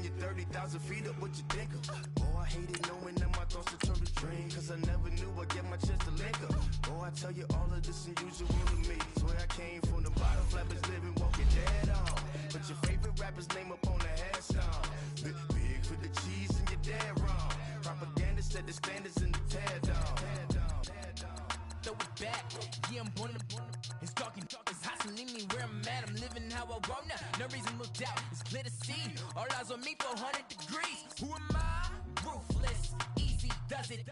you're 30,000 feet up, what you think of? Oh, I hated knowing that my thoughts would turn to dream, cause I never knew I'd get my chance to link up. Oh, I tell you all of this unusual to me. Swear I came from the bottom, flappers living, walking dead on. But your favorite rapper's name up on the headstone. Big for the cheese and you're dead wrong. Propaganda set the standards in the tear down. Throw it back, yeah, I'm born to it's talking, it's hustling me where I'm at. I'm living how I want now. No reason to look out, it's clear to see. All eyes on me for 100 degrees. Who am I? Ruthless, easy, does it.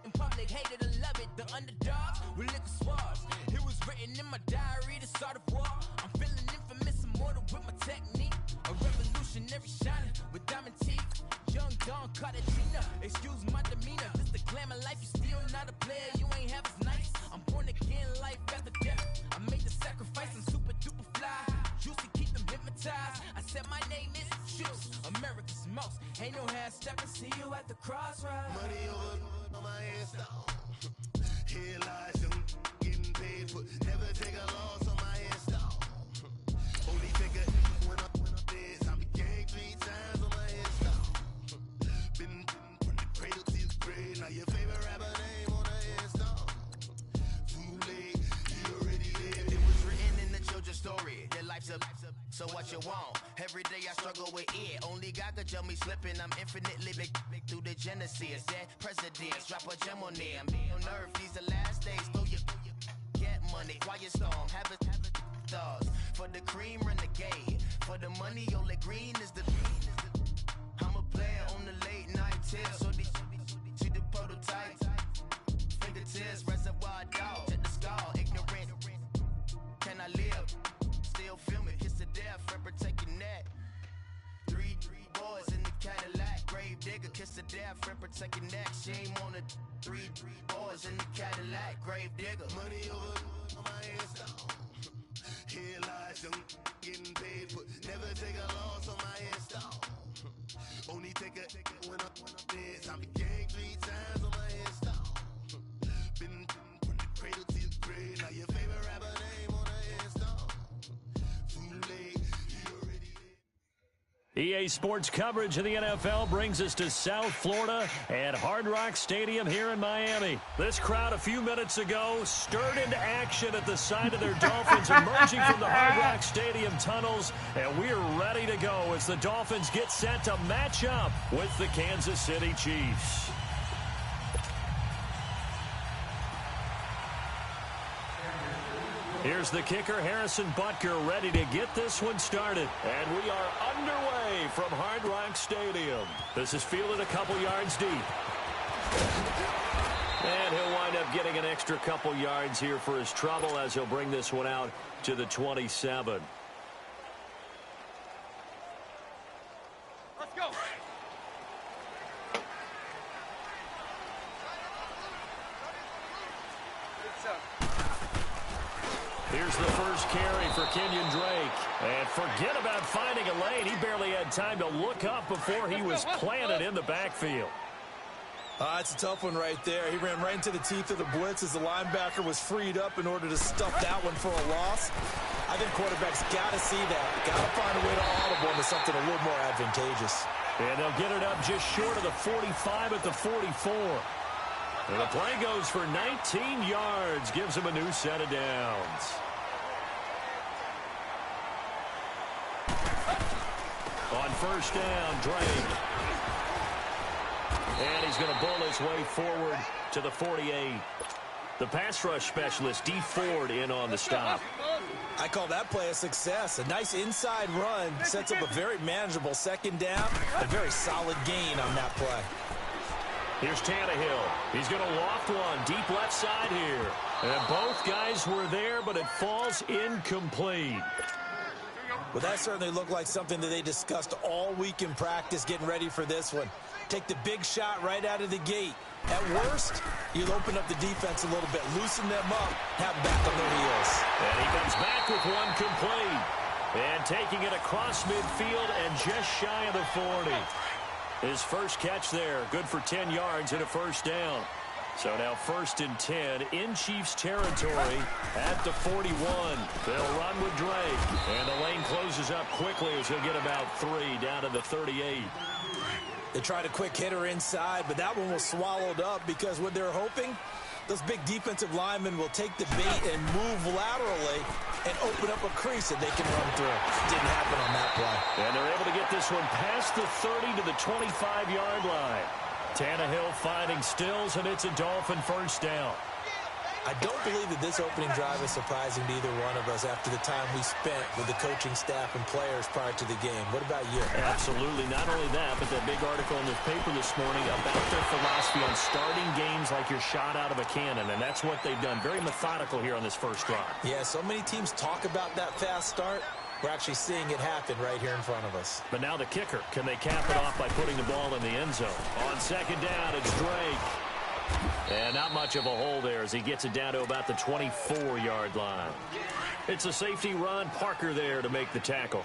In public, hated or love it. The underdogs with liquor swabs. It was written in my diary to start a war. I'm feeling infamous, immortal with my technique. A revolutionary shining with diamond teeth. Young Don Cartagena, excuse my demeanor. This the glamour life, you still not a player. You ain't half as nice. I'm born again, life after death. I made the sacrifice, I'm super duper fly. Juicy, keep them hypnotized. I said my name is Juice, America's most. Ain't no half stepping, see you at the crossroads. Money over on my headstone. Here lies young, getting paid, but never take a loss on my headstone. Only take a when I'm dead. I became 3 times on my headstone. Been from the cradle to the grave. Now your favorite rapper name on the headstone. Too late, you already lived. It was written in the children's story. Your life's up, so what you want? Every day I struggle with it. Only God could tell me slipping. I'm infinitely big through the genesis. Dead presidents, drop a gem on them. On earth, these the last days. Throw your get money, quiet storm. Have a thoughts for the cream renegade. For the money, only green is the. I'm a player on the late night tips. So they see the prototype. Fingertips, reservoir dog. Check the skull, ignorant. Can I live? Still film it. Kiss the death, rep protecting that. 3 boys in the Cadillac. Grave digger, kiss the death, rep protecting that. Shame on the 3 boys in the Cadillac. Grave digger. Money over on my headstone. Here lies young, getting paid, but never take a loss on my headstone. Only take a when I'm dead. I became 3 times on my headstone. Been from the cradle to the grave. Now your favorite rapper name on the headstone. Too late, you already EA Sports coverage of the NFL brings us to South Florida at Hard Rock Stadium here in Miami. This crowd a few minutes ago stirred into action at the sight of their Dolphins emerging from the Hard Rock Stadium tunnels, and we're ready to go as the Dolphins get set to match up with the Kansas City Chiefs. Here's the kicker, Harrison Butker, ready to get this one started. And we are underway from Hard Rock Stadium. This is fielded a couple yards deep. And he'll wind up getting an extra couple yards here for his trouble as he'll bring this one out to the 27. Let's go. Here's the first carry for Kenyon Drake. And forget about finding a lane. He barely had time to look up before he was planted in the backfield. It's a tough one right there. He ran right into the teeth of the blitz as the linebacker was freed up in order to stuff that one for a loss. I think quarterbacks got to see that. Got to find a way to audible into something a little more advantageous. And they'll get it up just short of the 45 at the 44. And the play goes for 19 yards, gives him a new set of downs. On first down, Drake. And he's going to bull his way forward to the 48. The pass rush specialist, D. Ford, in on the stop. I call that play a success. A nice inside run sets up a very manageable second down. A very solid gain on that play. Here's Tannehill. He's going to loft one deep left side here. And both guys were there, but it falls incomplete. Well, that certainly looked like something that they discussed all week in practice getting ready for this one. Take the big shot right out of the gate. At worst, you'll open up the defense a little bit, loosen them up, have them back on their heels. And he comes back with one complete. And taking it across midfield and just shy of the 40. His first catch there, good for 10 yards and a first down. So now 1st and 10 in Chiefs territory at the 41. They'll run with Drake. And the lane closes up quickly as he'll get about 3 down to the 38. They tried a quick hitter inside, but that one was swallowed up because what they're hoping, those big defensive linemen will take the bait and move laterally and open up a crease that they can run through. Didn't happen on that play. And they're able to get this one past the 30 to the 25-yard line. Tannehill finding Stills, and it's a Dolphin first down. I don't believe that this opening drive is surprising to either one of us after the time we spent with the coaching staff and players prior to the game. What about you? Absolutely. Not only that, but that big article in the paper this morning about their philosophy on starting games like you're shot out of a cannon, and that's what they've done. Very methodical here on this first drive. Yeah, so many teams talk about that fast start. We're actually seeing it happen right here in front of us. But now the kicker. Can they cap it off by putting the ball in the end zone? On second down, it's Drake. And not much of a hole there as he gets it down to about the 24-yard line. It's a safety run. Parker there to make the tackle.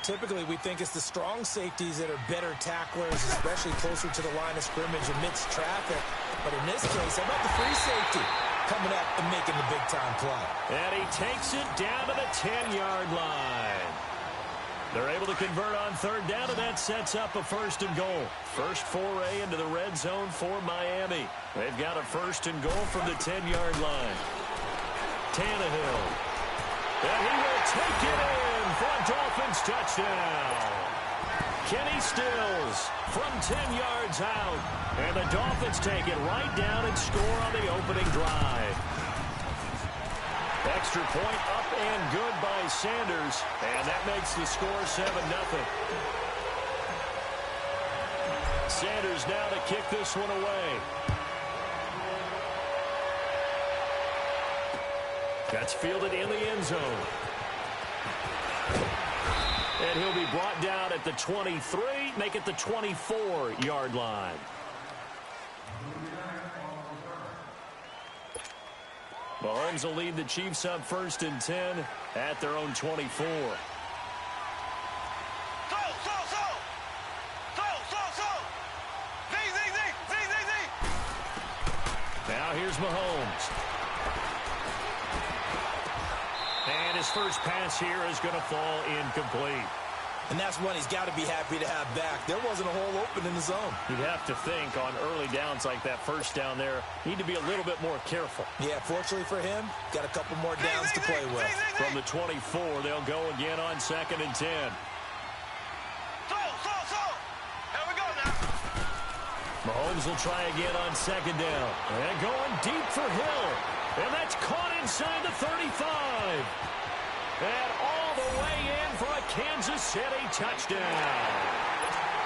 Typically, we think it's the strong safeties that are better tacklers, especially closer to the line of scrimmage amidst traffic. But in this case, how about the free safety coming up and making the big-time play? And he takes it down to the 10-yard line. They're able to convert on third down, and that sets up a first and goal. First foray into the red zone for Miami. They've got a first and goal from the 10-yard line. Tannehill. And he will take it in for a Dolphins touchdown. Kenny Stills from 10 yards out. And the Dolphins take it right down and score on the opening drive. Extra point up and good by Sanders. And that makes the score 7-0. Sanders now to kick this one away. That's fielded in the end zone. And he'll be brought down at the 23, make it the 24-yard line. Mahomes will lead the Chiefs up first and 10 at their own 24. Now here's Mahomes. And his first pass here is going to fall incomplete. And that's one he's got to be happy to have back. There wasn't a hole open in the zone. You'd have to think on early downs like that first down there, need to be a little bit more careful. Yeah, fortunately for him, got a couple more downs to play with. From the 24, they'll go again on second and 10. Here we go now. Mahomes will try again on second down. And going deep for Hill. And that's caught inside the 35. And all the way in for a Kansas City touchdown.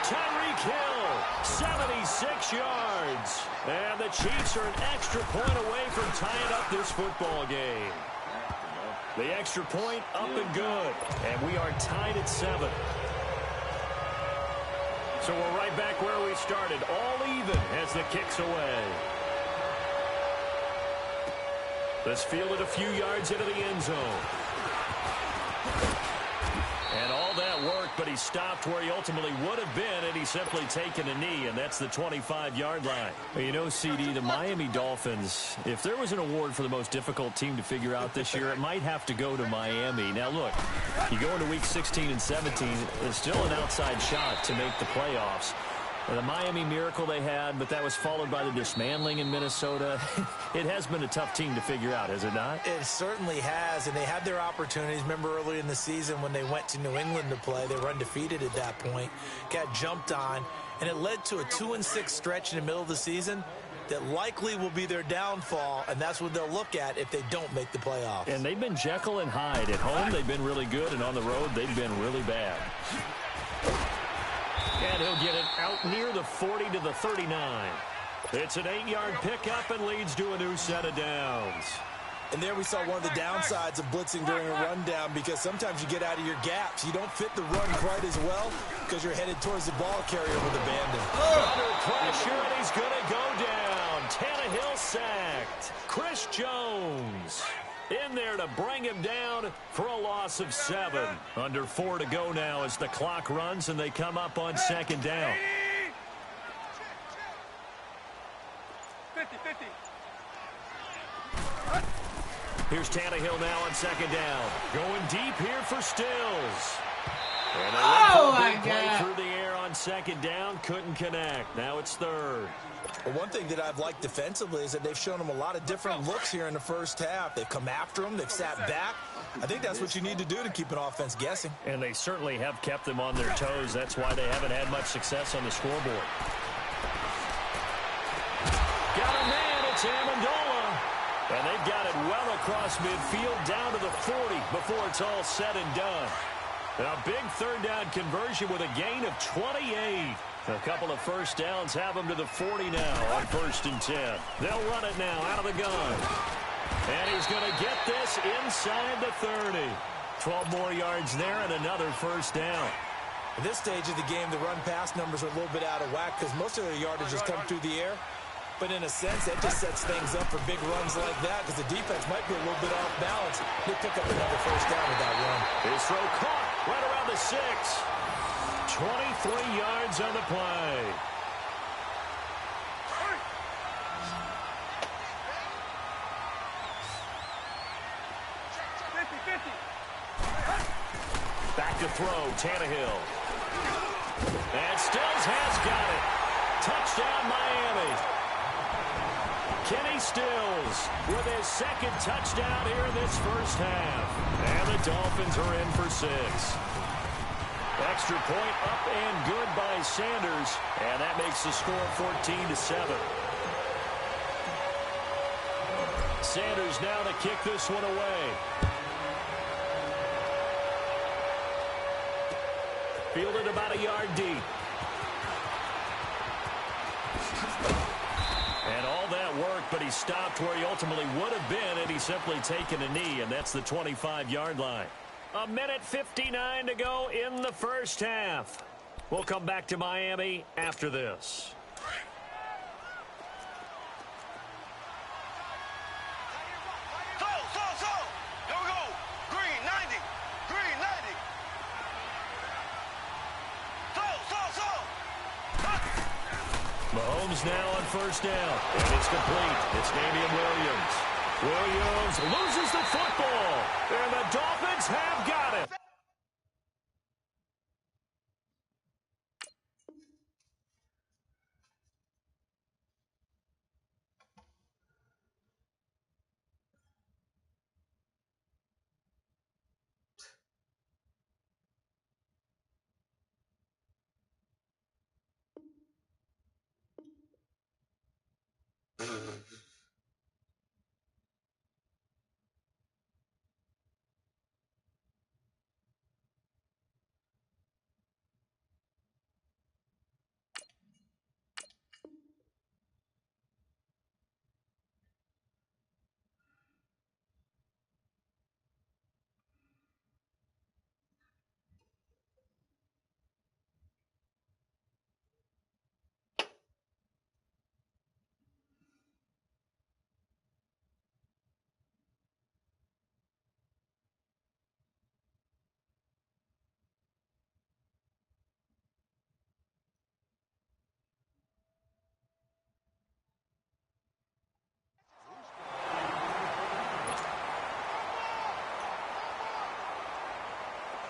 Tyreek Hill, 76 yards. And the Chiefs are an extra point away from tying up this football game. The extra point up and good. And we are tied at 7. So we're right back where we started. All even as the kick's away. This fielded a few yards into the end zone. And all that work, but he stopped where he ultimately would have been, and he's simply taken a knee, and that's the 25-yard line. Well, you know, CD, the Miami Dolphins, if there was an award for the most difficult team to figure out this year, it might have to go to Miami. Now, look, you go into Week 16 and 17, there's still an outside shot to make the playoffs. The Miami miracle they had, but that was followed by the dismantling in Minnesota. It has been a tough team to figure out, has it not? It certainly has, and they had their opportunities. Remember early in the season when they went to New England to play, they were undefeated at that point, got jumped on, and it led to a 2-6 stretch in the middle of the season that likely will be their downfall, and that's what they'll look at if they don't make the playoffs. And they've been Jekyll and Hyde. At home, they've been really good, and on the road, they've been really bad. And he'll get it out near the 40 to the 39. It's an 8-yard pickup and leads to a new set of downs. And there we saw one of the downsides of blitzing during a rundown, because sometimes you get out of your gaps. You don't fit the run quite as well because you're headed towards the ball carrier with abandon. Under pressure, and he's going to go down. Tannehill sacked. Chris Jones in there to bring him down for a loss of 7. Under 4 to go now as the clock runs and they come up on second down. 50-50. Here's Tannehill now on second down. Going deep here for Stills. And my play God. through the air on second down. Couldn't connect. Now it's third. Well, one thing that I've liked defensively is that they've shown them a lot of different looks here in the first half. They've come after them. They've sat back. I think that's what you need to do to keep an offense guessing. And they certainly have kept them on their toes. That's why they haven't had much success on the scoreboard. Got a man. It's Amendola. And they've got it well across midfield down to the 40 before it's all said and done. And a big third down conversion with a gain of 28. A couple of first downs have them to the 40 now on 1st and 10. They'll run it now out of the gun. And he's going to get this inside the 30. 12 more yards there and another first down. At this stage of the game, the run-pass numbers are a little bit out of whack because most of their yardage has come through the air. But in a sense, that just sets things up for big runs like that because the defense might be a little bit off balance. They pick up another first down with that run. His throw caught right around the 6. 23 yards on the play. Back to throw, Tannehill. And Stills has got it. Touchdown, Miami. Kenny Stills with his second touchdown here in this first half. And the Dolphins are in for 6. Extra point up and good by Sanders. And that makes the score 14-7. Sanders now to kick this one away. Fielded about a yard deep. And all that work, but he stopped where he ultimately would have been had he simply taken a knee, and that's the 25-yard line. 1:59 to go in the first half. We'll come back to Miami after this. Here we go. Green 90. Green 90. Mahomes now on first down. And it's complete. It's Damian Williams. Williams loses the football. And the Dolphins have got it.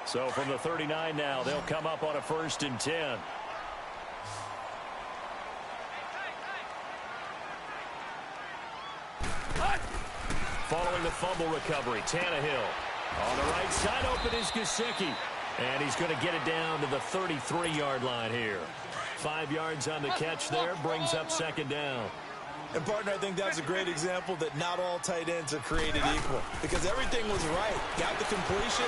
So from the 39 now, they'll come up on a 1st and 10. Following the fumble recovery, Tannehill. On the right side, open is Gesicki. And he's going to get it down to the 33-yard line here. 5 yards on the catch there, brings up second down. And, partner, I think that's a great example that not all tight ends are created equal because everything was right. Got the completion,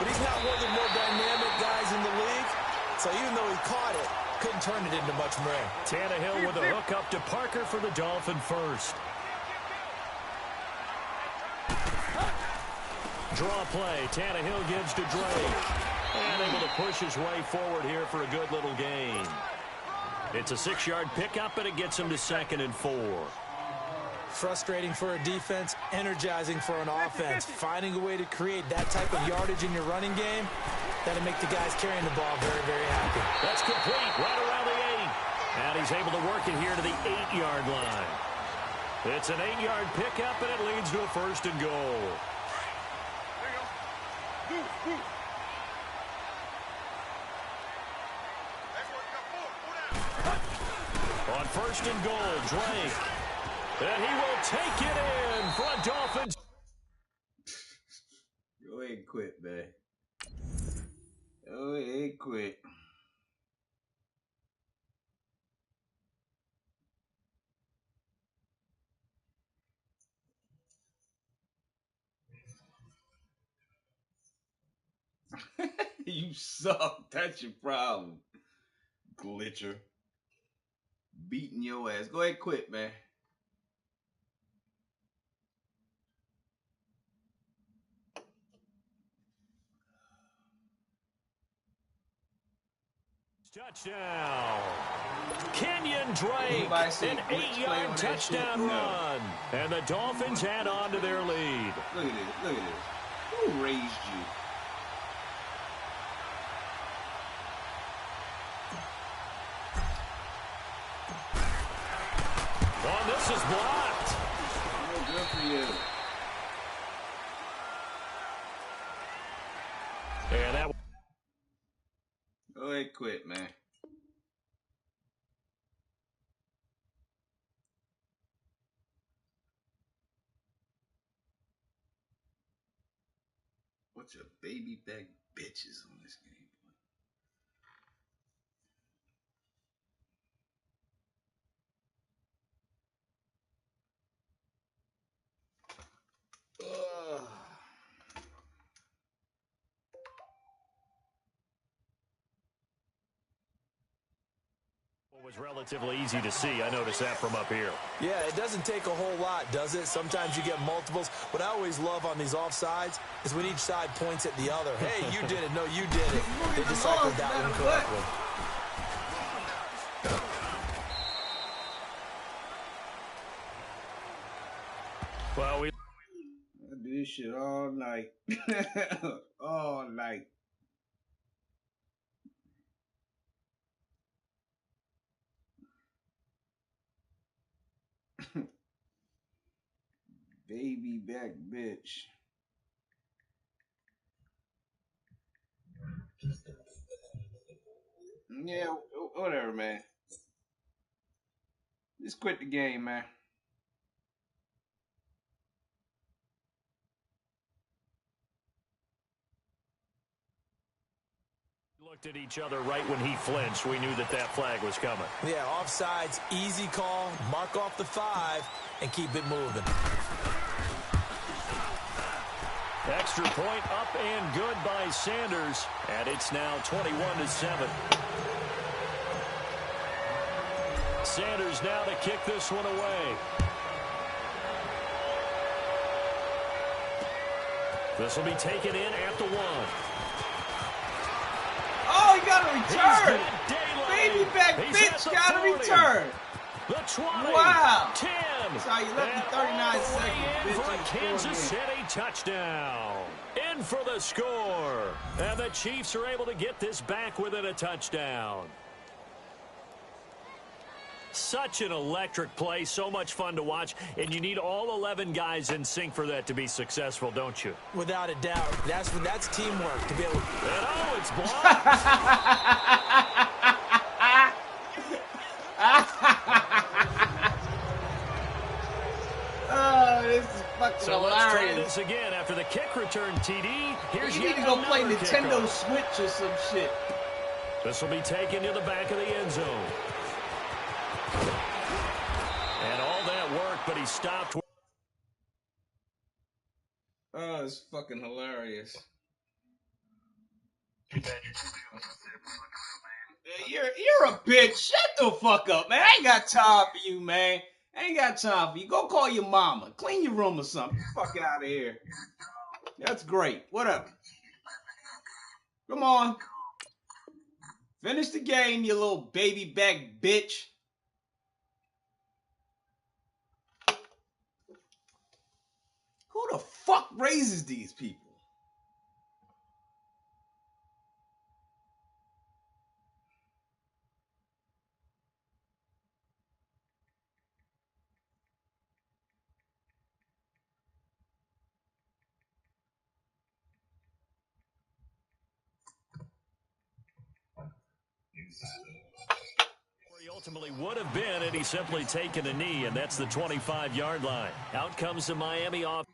but he's not one of the more dynamic guys in the league. So even though he caught it, couldn't turn it into much more. Tannehill with a hook up to Parker for the Dolphin first. Draw play. Tannehill gives to Drake. And able to push his way forward here for a good little gain. It's a 6-yard pickup, and it gets him to 2nd and 4. Frustrating for a defense, energizing for an offense. Finding a way to create that type of yardage in your running game, that'll make the guys carrying the ball very, very happy. That's complete right around the 8. And he's able to work it here to the 8-yard line. It's an 8-yard pickup, and it leads to a 1st and goal. On 1st and goal, Drake. And he will take it in for a Dolphins. Go ahead and quit, man. Go ahead and quit. You suck. That's your problem. Glitcher. Beating your ass. Go ahead and quit, man. Touchdown. Kenyon Drake, an 8-yard touchdown run. And the Dolphins add on to their lead. Look at this. Look at this. Who raised you? Oh, this is blocked. Oh, good for you. And that. Go ahead, quit, man. Bunch of baby back bitches on this game. Ugh. It was relatively easy to see. I noticed that from up here. Yeah, it doesn't take a whole lot, does it? Sometimes you get multiples. What I always love on these offsides is when each side points at the other. Hey, you did it. No, you did it. They deciphered that one correctly. Well, we I do this shit all night. All night. Baby back bitch. Yeah, whatever, man. Just quit the game, man. looked at each other right when he flinched. We knew that that flag was coming. Yeah, offsides, easy call, mark off the 5, and keep it moving. Extra point up and good by Sanders, and it's now 21-7. Sanders now to kick this one away. This will be taken in at the 1. Oh, he got a return. Baby back bitch got a return. The 20. Wow. 10. That's how you left me 39 seconds. For a Kansas City touchdown. In for the score. And the Chiefs are able to get this back within a touchdown. Such an electric play, so much fun to watch, and you need all 11 guys in sync for that to be successful, don't you? Without a doubt. That's teamwork to be able to... And oh, it's blocked. Oh, this is fucking So hilarious. let's try this again after the kick return, TD. Here's You yet need to go play another Nintendo kickoff. Switch or some shit. This will be taken to the back of the end zone. And all that work, but he stopped. Oh, it's fucking hilarious. You're a bitch. Shut the fuck up, man. I ain't got time for you, man. I ain't got time for you. Go call your mama. Clean your room or something. Fuck out of here. That's great. Whatever. Come on. Finish the game, you little baby back bitch. Who the fuck raises these people? Where he ultimately would have been had he simply taken a knee, and that's the 25-yard line. Out comes the Miami offense.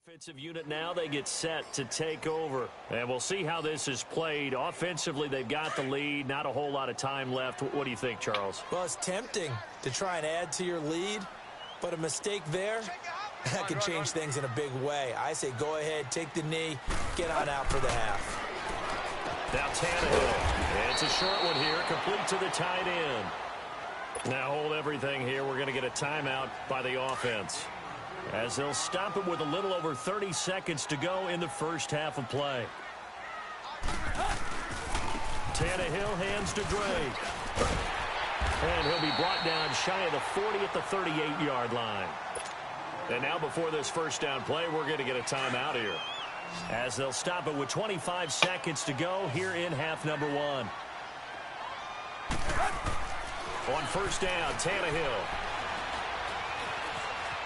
Offensive unit now, they get set to take over. And we'll see how this is played. Offensively, they've got the lead. Not a whole lot of time left. What do you think, Charles? Well, it's tempting to try and add to your lead, but a mistake there, that could change things in a big way. I say go ahead, take the knee, get on out for the half. Now Tannehill. It's a short one here, complete to the tight end. Now hold everything here. We're going to get a timeout by the offense, as they'll stop it with a little over 30 seconds to go in the first half of play. Tannehill hands to Gray. And he'll be brought down shy of the 40 at the 38-yard line. And now before this first down play, we're going to get a timeout here, as they'll stop it with 25 seconds to go here in half number one. On first down, Tannehill.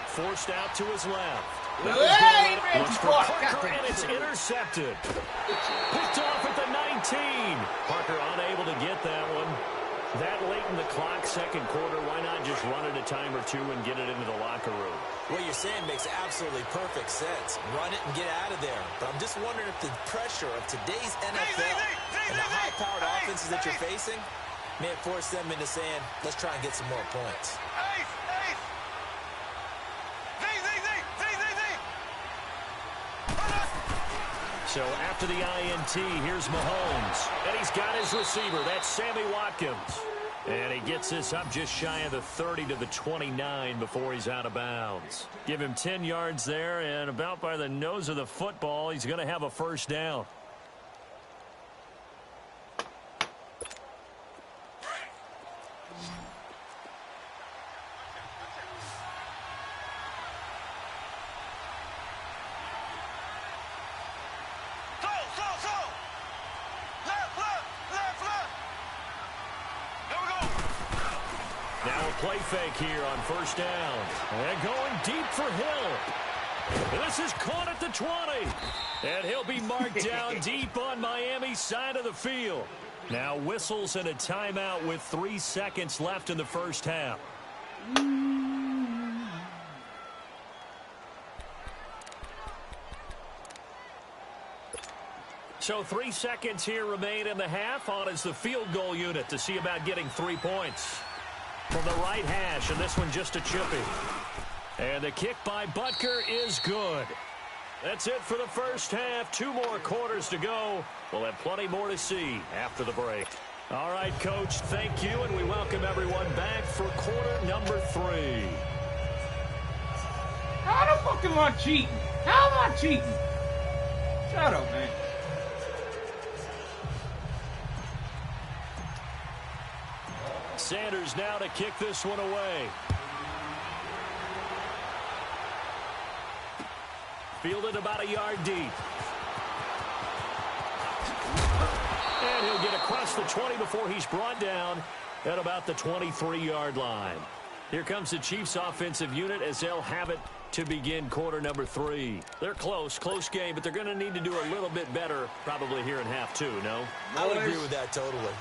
Forced out to his left. Looks for Parker, and it's intercepted. Picked off at the 19. Parker unable to get that one. That late in the clock, second quarter, why not just run it a time or two and get it into the locker room? What you're saying makes absolutely perfect sense. Run it and get out of there. But I'm just wondering if the pressure of today's NFL and the high-powered offenses that you're facing may have forced them into saying, let's try and get some more points. So after the INT, here's Mahomes. And he's got his receiver. That's Sammy Watkins. And he gets this up just shy of the 30 to the 29 before he's out of bounds. Give him 10 yards there, and about by the nose of the football, he's going to have a first down. Play fake here on first down. And going deep for Hill. This is caught at the 20. And he'll be marked down deep on Miami's side of the field. Now whistles and a timeout with 3 seconds left in the first half. So 3 seconds here remain in the half. On is the field goal unit to see about getting 3 points. From the right hash, and this one just a chippy. And the kick by Butker is good. That's it for the first half. 2 more quarters to go. We'll have plenty more to see after the break. All right, Coach, thank you, and we welcome everyone back for quarter number 3. How the fuck am I cheating? How am I cheating? Shut up, man. Sanders now to kick this one away. Fielded about a yard deep. And he'll get across the 20 before he's brought down at about the 23-yard line. Here comes the Chiefs offensive unit as they'll have it to begin quarter number 3. They're close game, but they're going to need to do a little bit better probably here in half 2, no? I would agree with that totally.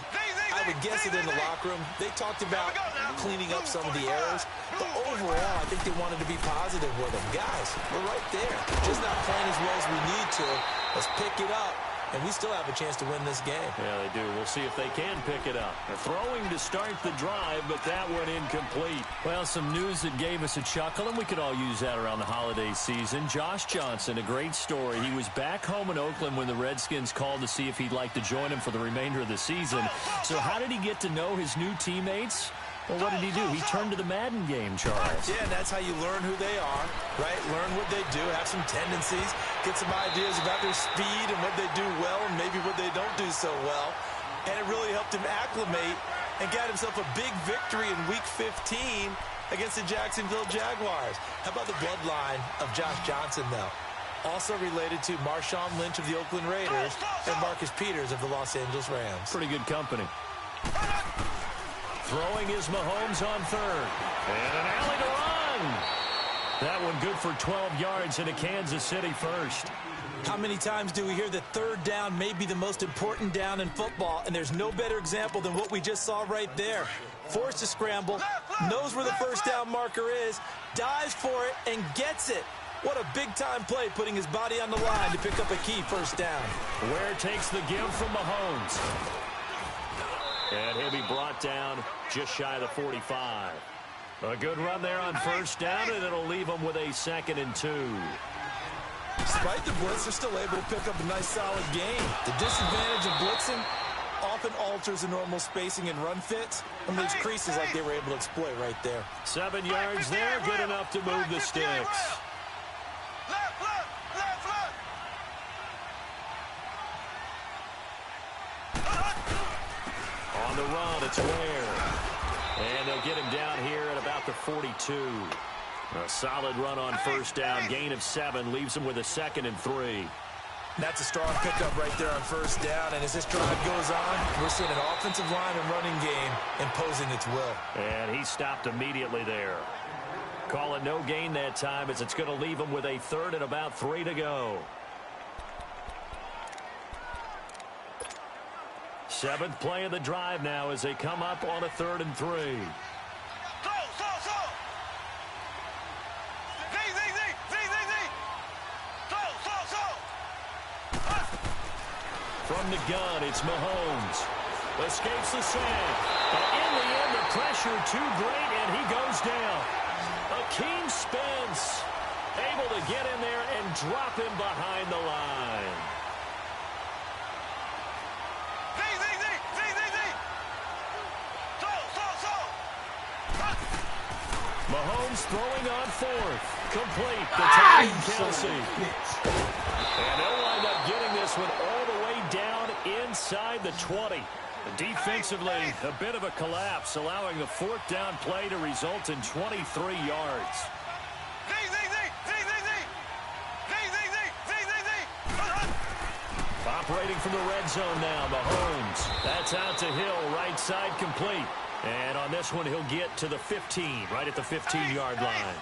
I would guess it in the locker room. They talked about cleaning up some of the errors, but overall, I think they wanted to be positive with them. Guys, we're right there. Just not playing as well as we need to. Let's pick it up, and we still have a chance to win this game. Yeah, they do. We'll see if they can pick it up. They're throwing to start the drive, but that one incomplete. Well, some news that gave us a chuckle, and we could all use that around the holiday season. Josh Johnson, a great story. He was back home in Oakland when the Redskins called to see if he'd like to join him for the remainder of the season. So how did he get to know his new teammates? Well, what did he do? He turned to the Madden game, Charles. Yeah, and that's how you learn who they are, right? Learn what they do, have some tendencies, get some ideas about their speed and what they do well and maybe what they don't do so well. and it really helped him acclimate and got himself a big victory in Week 15 against the Jacksonville Jaguars. How about the bloodline of Josh Johnson, though? Also related to Marshawn Lynch of the Oakland Raiders and Marcus Peters of the Los Angeles Rams. Pretty good company. Throwing is Mahomes on third. And an alley to run. That one good for 12 yards into Kansas City first. How many times do we hear that third down may be the most important down in football, and there's no better example than what we just saw right there. Forced to scramble, knows where the first down marker is, dives for it, and gets it. What a big-time play, putting his body on the line to pick up a key first down. Ware takes the give from Mahomes. And he'll be brought down just shy of the 45. A good run there on first down, and it'll leave him with a 2nd and 2. Despite the blitz, they're still able to pick up a nice, solid gain. The disadvantage of blitzing often alters the normal spacing and run fits and leaves creases like they were able to exploit right there. 7 yards there, good enough to move the sticks. On the run, it's Ware. And they'll get him down here at about the 42. A solid run on first down. Gain of 7 leaves him with a 2nd and 3. That's a strong pickup right there on first down. And as this drive goes on, we're seeing an offensive line and running game imposing its will. And he stopped immediately there. Call it no gain that time as it's going to leave him with a 3rd and about 3 to go. 7th play of the drive now as they come up on a 3rd and 3. From the gun, it's Mahomes. Escapes the sack. But in the end, the pressure too great, and he goes down. Akeem Spence able to get in there and drop him behind the line. Mahomes throwing on 4th. Complete. The time, Kelsey. And they'll wind up getting this one all the way down inside the 20. Defensively, a bit of a collapse, allowing the 4th down play to result in 23 yards. Operating from the red zone now, Mahomes. That's out to Hill, right side complete. And on this one, he'll get to the 15, right at the 15-yard line.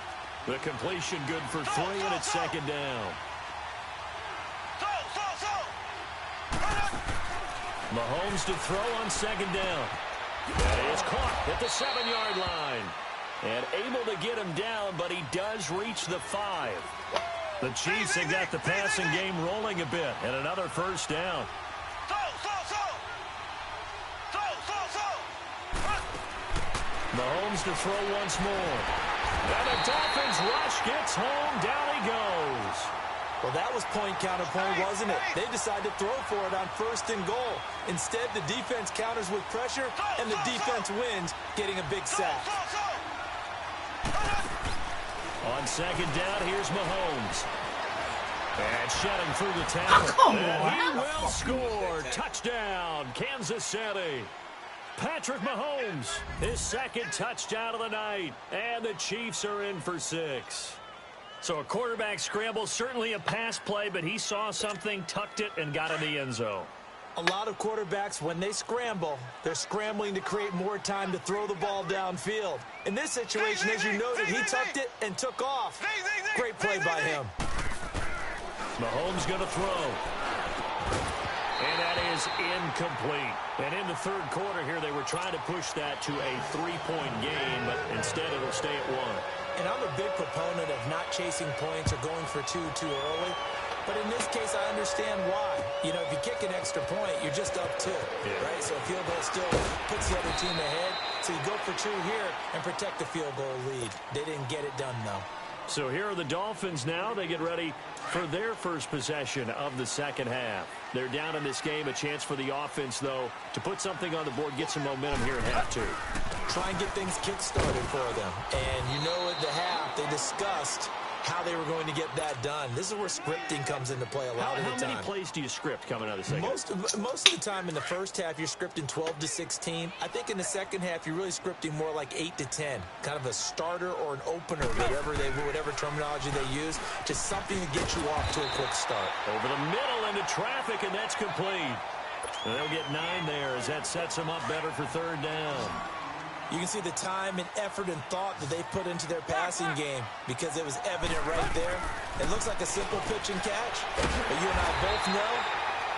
The completion good for 3, and it's 2nd down. Mahomes to throw on 2nd down. That is caught at the 7-yard line. And able to get him down, but he does reach the 5. The Chiefs have got the passing game rolling a bit, and another first down. Mahomes to throw once more. And the Dolphins rush gets home. Down he goes. Well, that was point counterpoint, wasn't it? They decided to throw for it on 1st and goal. Instead, the defense counters with pressure, and the defense wins, getting a big sack. On 2nd down, here's Mahomes. And shedding through the tackle. And he will score. Touchdown, Kansas City. Patrick Mahomes, his 2nd touchdown of the night. And the Chiefs are in for 6. So a quarterback scramble, certainly a pass play, but he saw something, tucked it, and got in the end zone. A lot of quarterbacks, when they scramble, they're scrambling to create more time to throw the ball downfield. In this situation, as you noted, he tucked it and took off. Great play by him. Mahomes going to throw. And that is incomplete. And in the 3rd quarter here, they were trying to push that to a 3-point game, but instead it'll stay at 1. And I'm a big proponent of not chasing points or going for 2 too early. But in this case, I understand why. You know, if you kick an extra point, you're just up 2, right? So a field goal still puts the other team ahead. So you go for 2 here and protect the field goal lead. They didn't get it done, though. So here are the Dolphins now. They get ready for their first possession of the 2nd half. They're down in this game. A chance for the offense, though, to put something on the board, get some momentum here at half 2. Try and get things kick-started for them. And you know at the half, they discussed how they were going to get that done. This is where scripting comes into play a lot of the time. How many plays do you script coming out of the second? Most of the time in the first half, you're scripting 12 to 16. I think in the second half, you're really scripting more like 8 to 10. Kind of a starter or an opener, whatever terminology they use. Just something to get you off to a quick start. Over the middle into traffic, and that's complete. And they'll get 9 there as that sets them up better for third down. You can see the time and effort and thought that they put into their passing game because it was evident right there. It looks like a simple pitch and catch, but you and I both know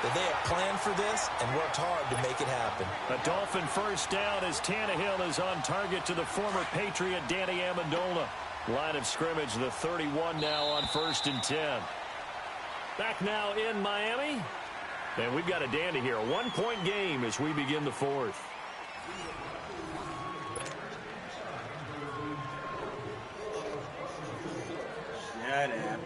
that they have planned for this and worked hard to make it happen. A Dolphin first down as Tannehill is on target to the former Patriot Danny Amendola. Line of scrimmage, the 31 now on 1st and 10. Back now in Miami. And we've got a dandy here. A 1-point game as we begin the 4th. Shut up.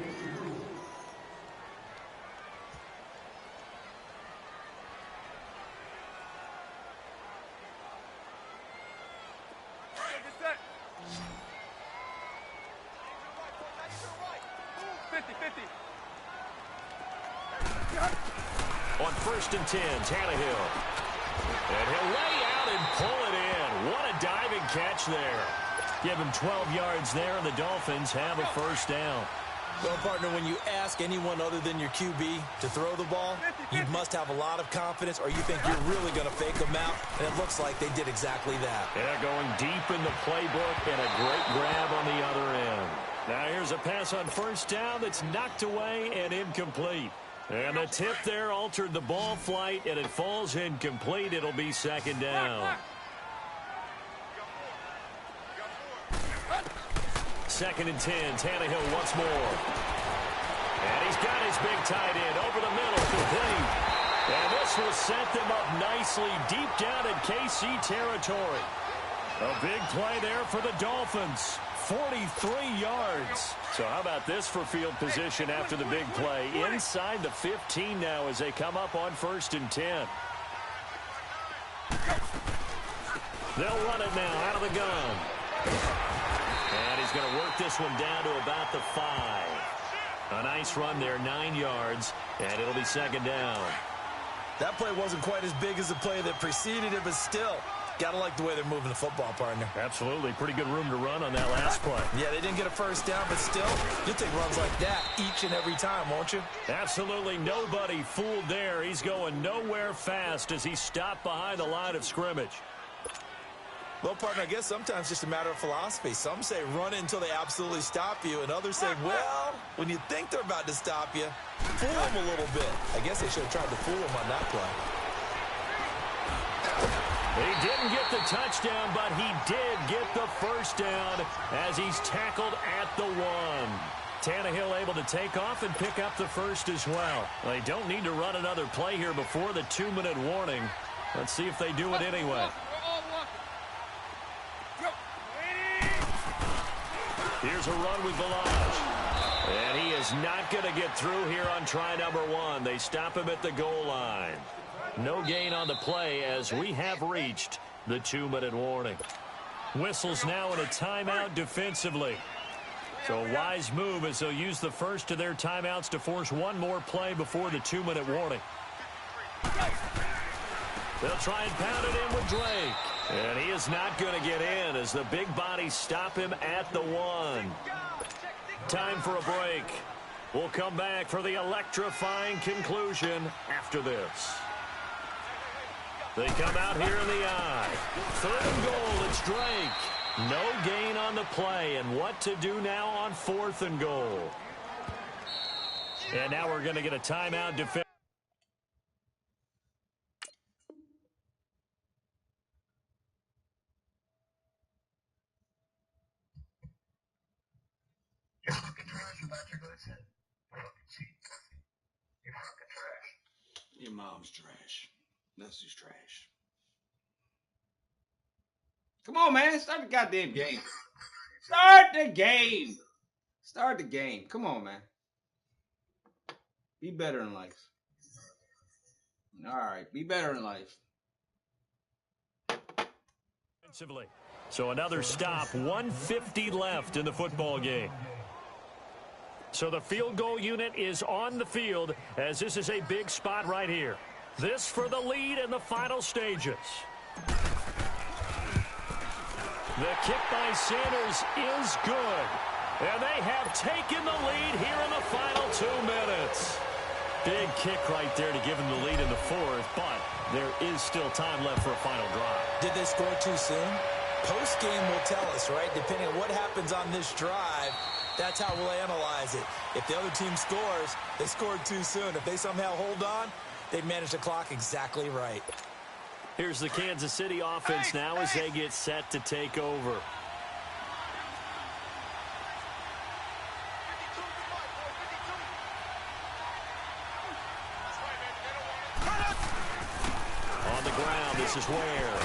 On 1st and 10, Tannehill. And he'll lay out and pull it in. What a diving catch there. Give him 12 yards there, and the Dolphins have a first down. Well, partner, when you ask anyone other than your QB to throw the ball, you must have a lot of confidence, or you think you're really going to fake them out, and it looks like they did exactly that. Yeah, going deep in the playbook, and a great grab on the other end. Now here's a pass on first down that's knocked away and incomplete. And the tip there altered the ball flight, and it falls incomplete. It'll be second down. 2nd and 10, Tannehill once more. And he's got his big tight end over the middle, complete. And this will set them up nicely deep down in KC territory. A big play there for the Dolphins. 43 yards. So how about this for field position after the big play? Inside the 15 now as they come up on 1st and 10. They'll run it now out of the gun. And he's going to work this one down to about the 5. A nice run there, 9 yards, and it'll be second down. That play wasn't quite as big as the play that preceded it, but still, got to like the way they're moving the football, partner. Absolutely. Pretty good room to run on that last play. Yeah, they didn't get a first down, but still, you'll take runs like that each and every time, won't you? Absolutely nobody fooled there. He's going nowhere fast as he stopped behind the line of scrimmage. Well, partner, I guess sometimes it's just a matter of philosophy. Some say run it until they absolutely stop you, and others say, well, when you think they're about to stop you, fool them a little bit. I guess they should have tried to fool them on that play. He didn't get the touchdown, but he did get the first down as he's tackled at the 1. Tannehill able to take off and pick up the first as well. They don't need to run another play here before the 2-minute warning. Let's see if they do it anyway. Here's a run with Balaj. And he is not going to get through here on try number 1. They stop him at the goal line. No gain on the play as we have reached the 2-minute warning. Whistles now in a timeout defensively. So a wise move as they'll use the first of their timeouts to force one more play before the 2-minute warning. They'll try and pound it in with Drake. And he is not going to get in as the big bodies stop him at the 1. Time for a break. We'll come back for the electrifying conclusion after this. They come out here in the eye. 3rd and goal, it's Drake. No gain on the play, and what to do now on 4th and goal. And now we're going to get a timeout defense. Your mom's trash. That's just trash. Come on, man. Start the goddamn game. Start the game. Start the game. Come on, man. Be better in life. All right. Be better in life. So another stop. 1:50 left in the football game. So the field goal unit is on the field as this is a big spot right here. This for the lead in the final stages. The kick by Sanders is good. And they have taken the lead here in the final 2 minutes. Big kick right there to give them the lead in the fourth, but there is still time left for a final drive. Did they score too soon? Post-game will tell us, right? Depending on what happens on this drive, that's how we'll analyze it. If the other team scores, they scored too soon. If they somehow hold on, they manage the clock exactly right. Here's the Kansas City offense now as they get set to take over. On the ground, this is Ware.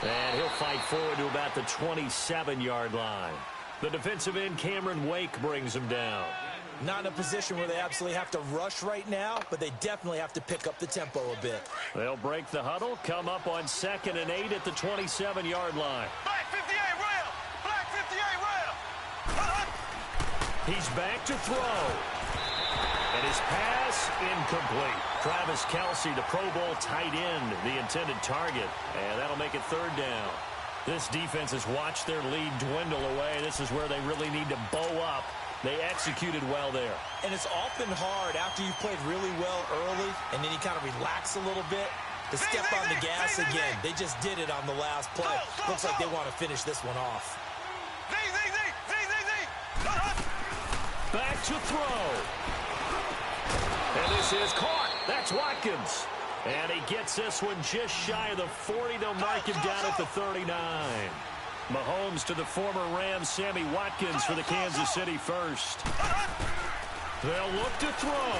And he'll fight forward to about the 27-yard line. The defensive end, Cameron Wake, brings him down. Not in a position where they absolutely have to rush right now, but they definitely have to pick up the tempo a bit. They'll break the huddle, come up on 2nd and 8 at the 27-yard line. Black 58 rail! Black 58 rail! He's back to throw. And his pass incomplete. Travis Kelce, the Pro Bowl tight end, the intended target. And that'll make it 3rd down. This defense has watched their lead dwindle away. This is where they really need to bow up. They executed well there. And it's often hard after you've played really well early and then you kind of relax a little bit to step on the gas again. They just did it on the last play. Looks like they want to finish this one off. Back to throw. And this is caught. That's Watkins. And he gets this one just shy of the 40. They'll mark him down at the 39. Mahomes to the former Rams, Sammy Watkins for the Kansas City first. They'll look to throw.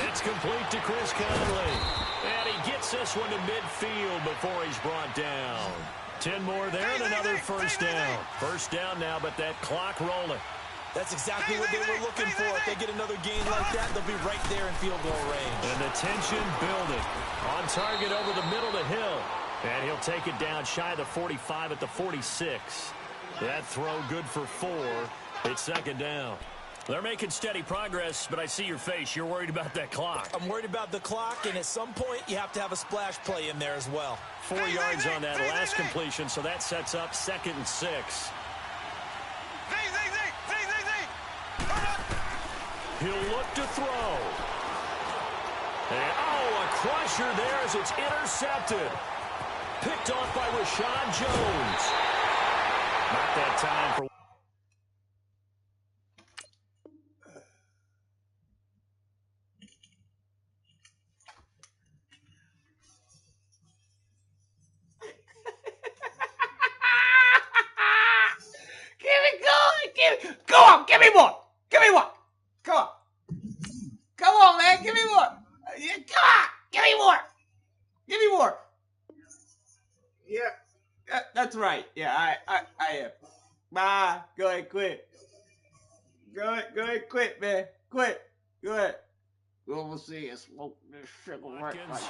It's complete to Chris Conley. And he gets this one to midfield before he's brought down. 10 more there and another first down. First down now, but that clock rolling. That's exactly what they were looking for. If they get another gain like that, they'll be right there in field goal range. And the tension building. On target over the middle to Hill. And he'll take it down shy of the 45 at the 46. That throw good for 4. It's 2nd down. They're making steady progress, but I see your face. You're worried about that clock. I'm worried about the clock, and at some point, you have to have a splash play in there as well. 4 yards on that last completion, so that sets up 2nd and 6. He'll look to throw. And, a crusher there as it's intercepted. Picked off by Rashad Jones. Not that time for... Go on, give me more. Give me more. Come on. Come on, man. Give me more. Come on. Give me more. Give me more. Yeah. That's right. Yeah, I am. Bye. Go ahead, quit. Go ahead, quit, man. Quit. Go ahead. Go overseas and smoke this cigarette like this.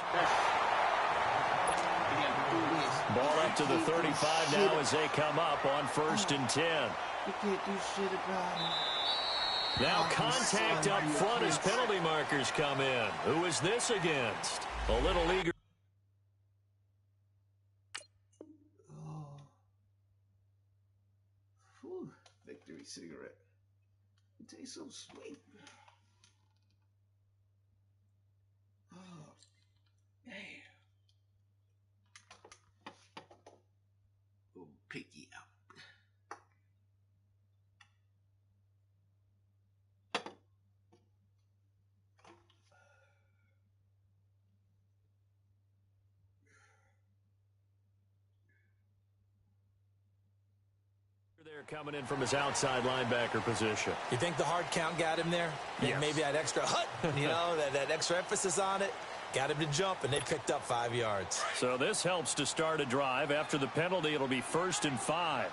Ball up to the 35 now as they come up on 1st and 10. You can't do shit about it. Now contact up front as penalty markers come in. Who is this against? A little eager. Oh. Whew. Victory cigarette. It tastes so sweet. Oh, damn. We'll pick you up. They're coming in from his outside linebacker position. You think the hard count got him there? Yes. Maybe that extra that extra emphasis on it got him to jump, and they picked up 5 yards. So this helps to start a drive. After the penalty, it'll be 1st and 5.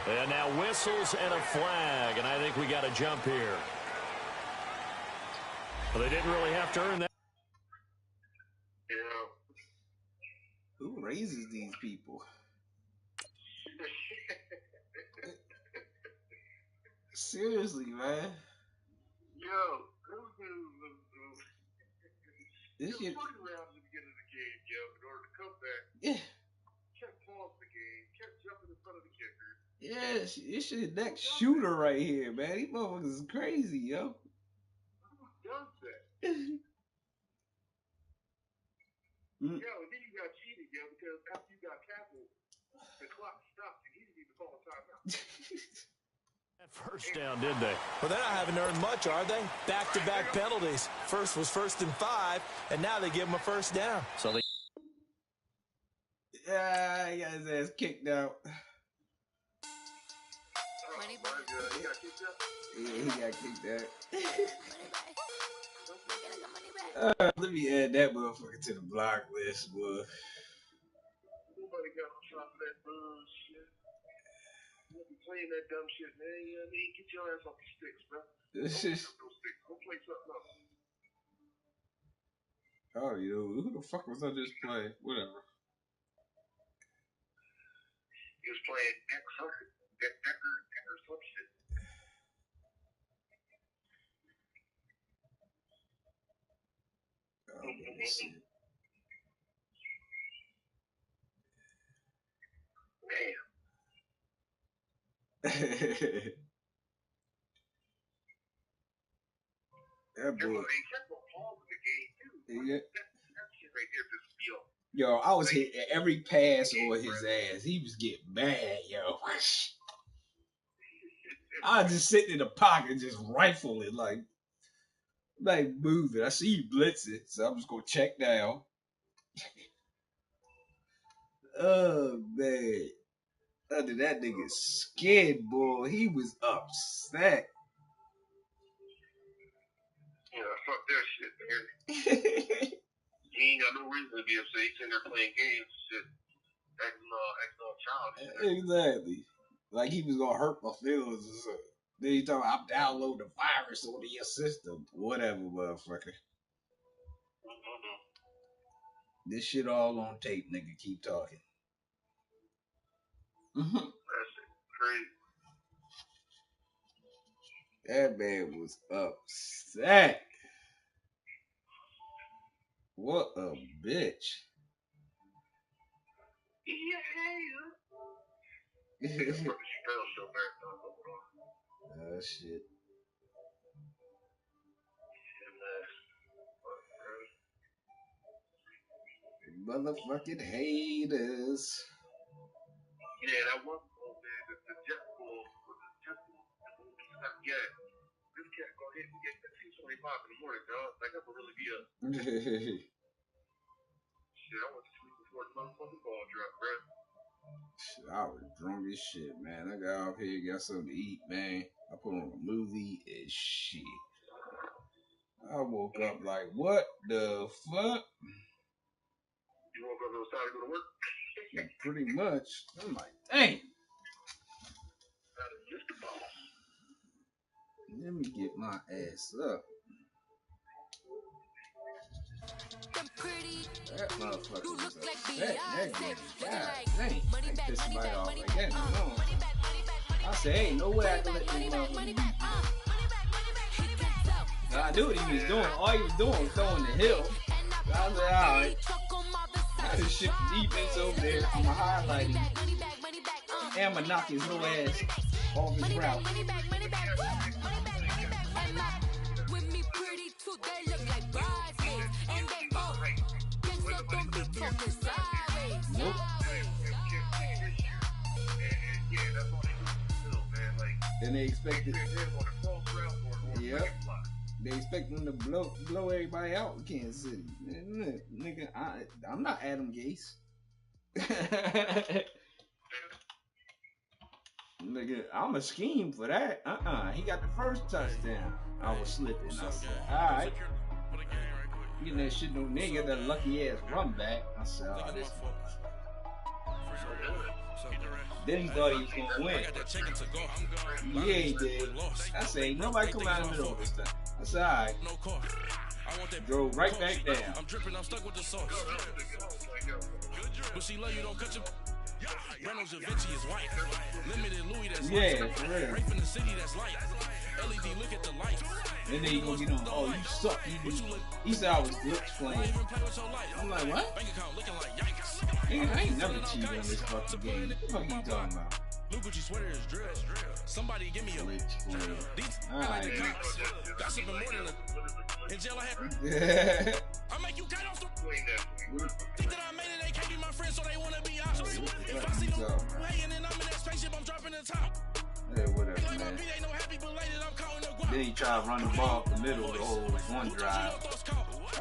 And now whistles and a flag, and I think we got a jump here. Well, they didn't really have to earn that. Yeah. Who raises these people? Seriously, man. Yo, this shit. Around at the beginning of the game, yo, in order to come back. Yeah. Kept pausing the game, kept jumping in front of the kicker. Yeah, this shit next shooter right here, man. These motherfuckers is crazy, yo. Who does that? Yo, and then you got cheated, yo, because after you got tackled, the clock stopped and he didn't even call a timeout. That first down, did they? Well, they're not having earned much, are they? Back-to-back penalties. First was 1st and 5, and now they give him a first down. So they. Yeah, he got his ass kicked out. He got kicked out? Yeah, he got kicked out. Let me add that motherfucker to the block list, boy. Nobody got on top of that bullshit. You won't be playing that dumb shit, man. You know what I mean? Get your ass off the sticks, bro. This Don't is. pick up those sticks. Go play something else. Oh, yo, who the fuck was I just playing? Whatever. He was playing Decker, some shit. Oh, shit. That boy. Yeah. Yo, I was hitting every pass on his ass. He was getting mad, yo. I was just sitting in the pocket, just rifling, like moving. I see you blitzing, so I'm just gonna check down. Oh man, under that nigga's skin, boy, he was upset. Yeah, fuck that shit, man. He ain't got no reason to be upset. He's sitting there playing games, shit, acting all childish. Exactly. Like he was gonna hurt my feelings or something. Then he talking, I'm downloading the virus onto your system. Whatever, motherfucker. This shit all on tape, nigga. Keep talking. That shit crazy. That man was upset. What a bitch. Oh shit. Motherfucking haters. Yeah, that one ball, man, the jet ball, yeah. This cat go ahead and get 2:25 in the morning, dog. Like, that would really be a shit. I went to sleep before the motherfucking ball dropped, bro. Shit, I was drunk as shit, man. I got off here, got something to eat, man. I put on a movie and shit. I woke up like, what the fuck? You woke up, it was time to go to work? Yeah, pretty much. I'm like, dang. Let me get my ass up. That motherfucker was upset. That nigga, God dang. I pissed somebody off like that. No. I said, ain't no way I can let this motherfucker beat me. Now, I knew what he was doing. All he was doing was throwing the hill. So I was like, alright. I just shift the defense over there. I'm going to highlight him. And I'm going to knock his little ass off his route. Nope. And they expected. Yep. They expect them to blow everybody out in Kansas City. Man, nigga, I'm not Adam Gase. Nigga, I'm a scheme for that. He got the first touchdown. I was slipping. I said, alright. Getting that shit no nigga, that lucky ass run back. I said, oh, this. Then he thought he was gonna win. Yeah, he did. I said, ain't nobody come out in the middle of this time. I said, alright. Drove right back down. I'm dripping, I'm stuck with the sauce. But she love you, don't cut your. Reynolds Da Vinci is white. Limited Louis that's Yeah, light. for real. Rape in the city that's light. LED, look at the lights. And then you gonna get on, oh, you suck. He said I was glitch playing. I'm like, what? Bank account looking like yikes. Nigga, I ain't never cheated on this fucking game. What the fuck you talking about? Look what you sweater is drill. Somebody give me a Glitch playing. these Alright. like the cops. Gossiping more than a in jail I had. Yeah. I make you cut off the think that I made it, they can't be my friends, so they wanna be options. If I see them hating and I'm in that spaceship, I'm dropping the top. Yeah, whatever, Ain't like my man. beat ain't no happy, but later I'm calling the guap. Then he tried to run the ball up the middle of the whole one drive. I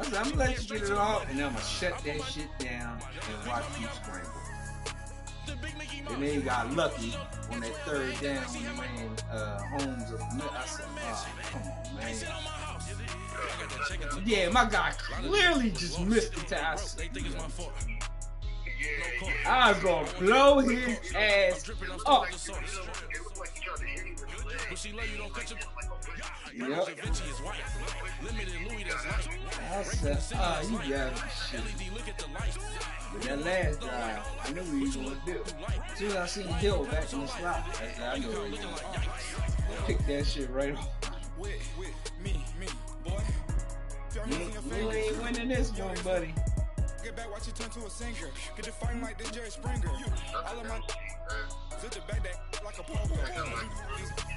said, I'm gonna let you get it off, and then I'm gonna shut that shit down and watch you scramble. And then he got lucky on that third down when he ran Holmes up the middle. I said, oh, come on, man. Yeah, my guy clearly just missed the task. I was gonna blow his ass up. Yep. I said, oh, you got shit. But that last drive, I knew what he was gonna do. As soon as I seen Hill back in the slot, I said, I know what he was gonna do. Pick that shit right off. You ain't winning this one, buddy. Get back, watch it turn to a singer. Get the fighting like this Jerry Springer. All of my sit the back that like a popo.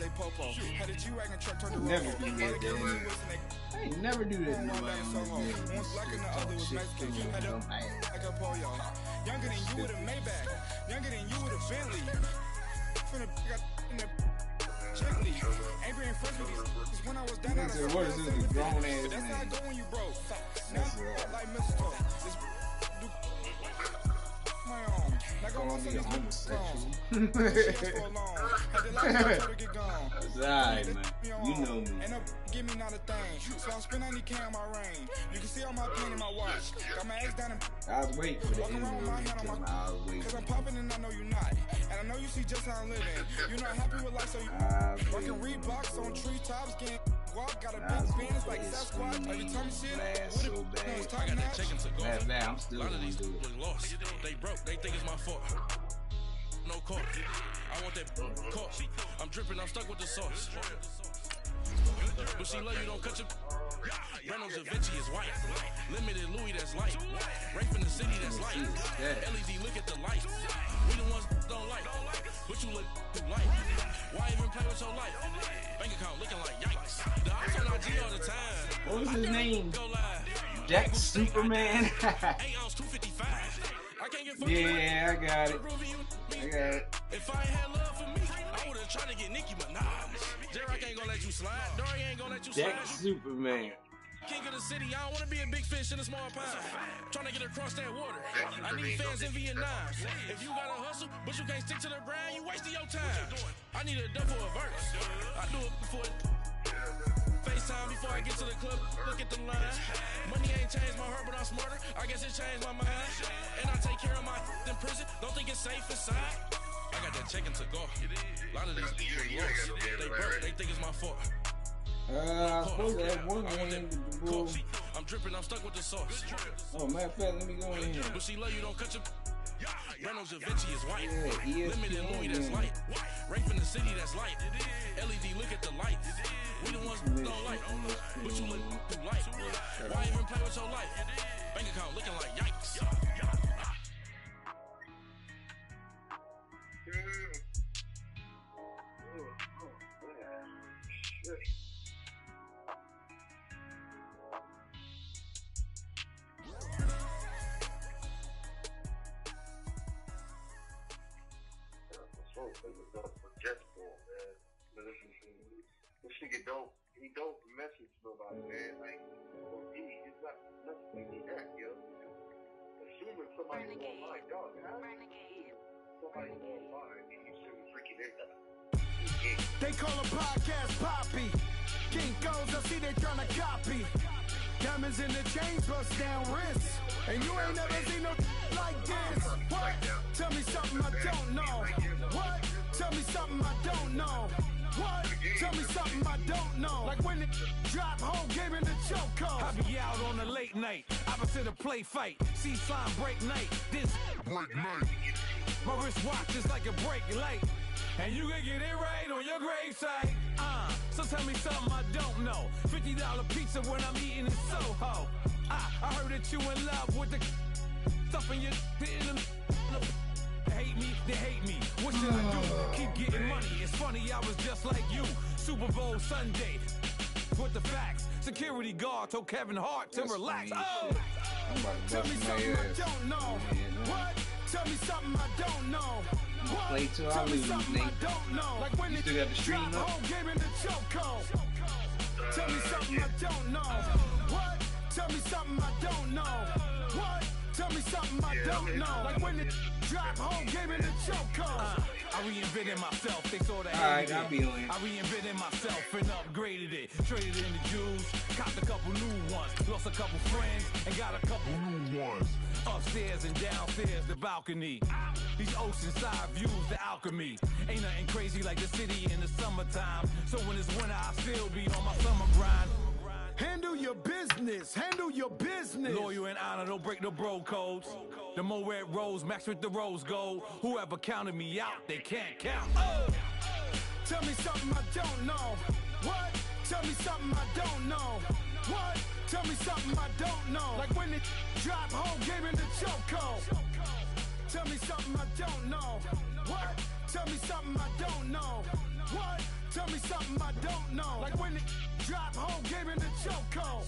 They popo. Had a G-Wagon truck turn to Never do that, Danny. I ain't never do that. One black and the other was Mexican. Had a like a polio. Younger than you with a Maybach. Younger than you with a Bentley. From the got in the gently. Angry and friends with these when I was down out of what is this, a grown ass that's how I man? go when you broke. Now like mistletoe. My own. Like Call almost me in a this homosexual. That's alright, man. You know me. Ain't no give me not a thing. So I'm spending 90K on my ring. You can see all my pain in my watch. Got my ass down and I was waiting for the walking end around with my hand on my I was waiting. cause I'm popping and I know you not. And I know you see just how I'm living. You're not happy with life, so you working Reeboks on treetops, getting guap, got a big fence like Sasquatch. Every time you see it, so bad. I got that chicken to go. Bad, I'm still A lot of gonna these do people it. lost. They broke. They think it's my fault. No court. I want that court. I'm dripping. I'm stuck with the sauce. But she love you, don't cut your. Reynolds Da Vinci is white. Limited Louis that's light. Rape in the city that's light. LED, look at the light. We the ones don't like. But you look too light. Why even play with your life? Bank account looking like yikes. The ops on IG all the time. What was his name? Go live. Jack Superman. 8 ounce 255. I can't get fucked. Yeah, I got it. I got it. If I ain't had love for me, I would've tried to get Nicki Minaj. Derek ain't gonna let you slide. Dory ain't gonna let you slide. Jack Superman. King of the city, I don't wanna be a big fish in a small pond. Trying to get across that water. I need fans in Vietnam. If you gotta hustle, but you can't stick to the grind, you wasting your time. I need a double a verse. I do it before FaceTime before I get to the club. Look at the line. Money ain't changed my heart, but I'm smarter. I guess it changed my mind. And I take care of my in prison. Don't think it's safe inside. I got that chicken to go. A lot of these people lost. They broke. They think it's my fault. I suppose that one game with the bull. I'm dripping, I'm stuck with the sauce. Oh, matter of fact, let me go in here. But she love you, don't cut your. Reynolds Da Vinci is white. Yeah, Limited Louis that's light. Rape in the city that's light. LED, look at the lights. We the ones who don't like. But you look too light. Why even play with your life? Bank account looking like yikes. This nigga don't message nobody, man. Like, for me, it's not nothing like that, yo. Assuming somebody's online, dog. Somebody's online, and you assuming freaking it. They call a podcast Poppy. King goes, I see they tryna copy. Diamonds in the chains, bust down wrists. And you ain't never seen no like this. What? Tell me something I don't know. What? Tell me something I don't know. What? Tell me something I don't know. Like when it drop home, game in the chokehold. I be out on a late night, opposite a play fight. See sign break night. This break night. My wristwatch is like a break late. And you can get it right on your gravesite. So tell me something I don't know. $50 pizza when I'm eating in Soho. I heard that you in love with the stuff in your in the hate me, they hate me. What should I do? Keep getting money. It's funny, I was just like you. Super Bowl Sunday. With the facts. Security guard told Kevin Hart to relax. Oh, tell me something I don't know. What? Tell me something I don't know. What? Play till I Tell me lose, something I don't know. Like when you still got the stream up? home game in the chokehold. Tell me something I don't know. What? Tell me something I don't know. What? Tell me something I don't know. Like when the drop home game in the chokehold. I reinvented myself. They saw the Alright, I'll be on. I reinvented myself and upgraded it. Traded in the Jews, copped a couple new ones. Lost a couple friends and got a couple new ones. Upstairs and downstairs, the balcony. These oceanside views, the alchemy. Ain't nothing crazy like the city in the summertime. So when it's winter, I still be on my summer grind. Handle your business, handle your business. Loyal and honor, don't break the bro codes. The more red rose, match with the rose gold. Whoever counted me out, they can't count. Oh! Tell me something I don't know. What? Tell me something I don't know. What? Tell me something I don't know. Like when it drop home game in the chokehold. Tell me something I don't know. What? Tell me something I don't know. What? Tell me something I don't know. Like when it drop home game in the chokehold.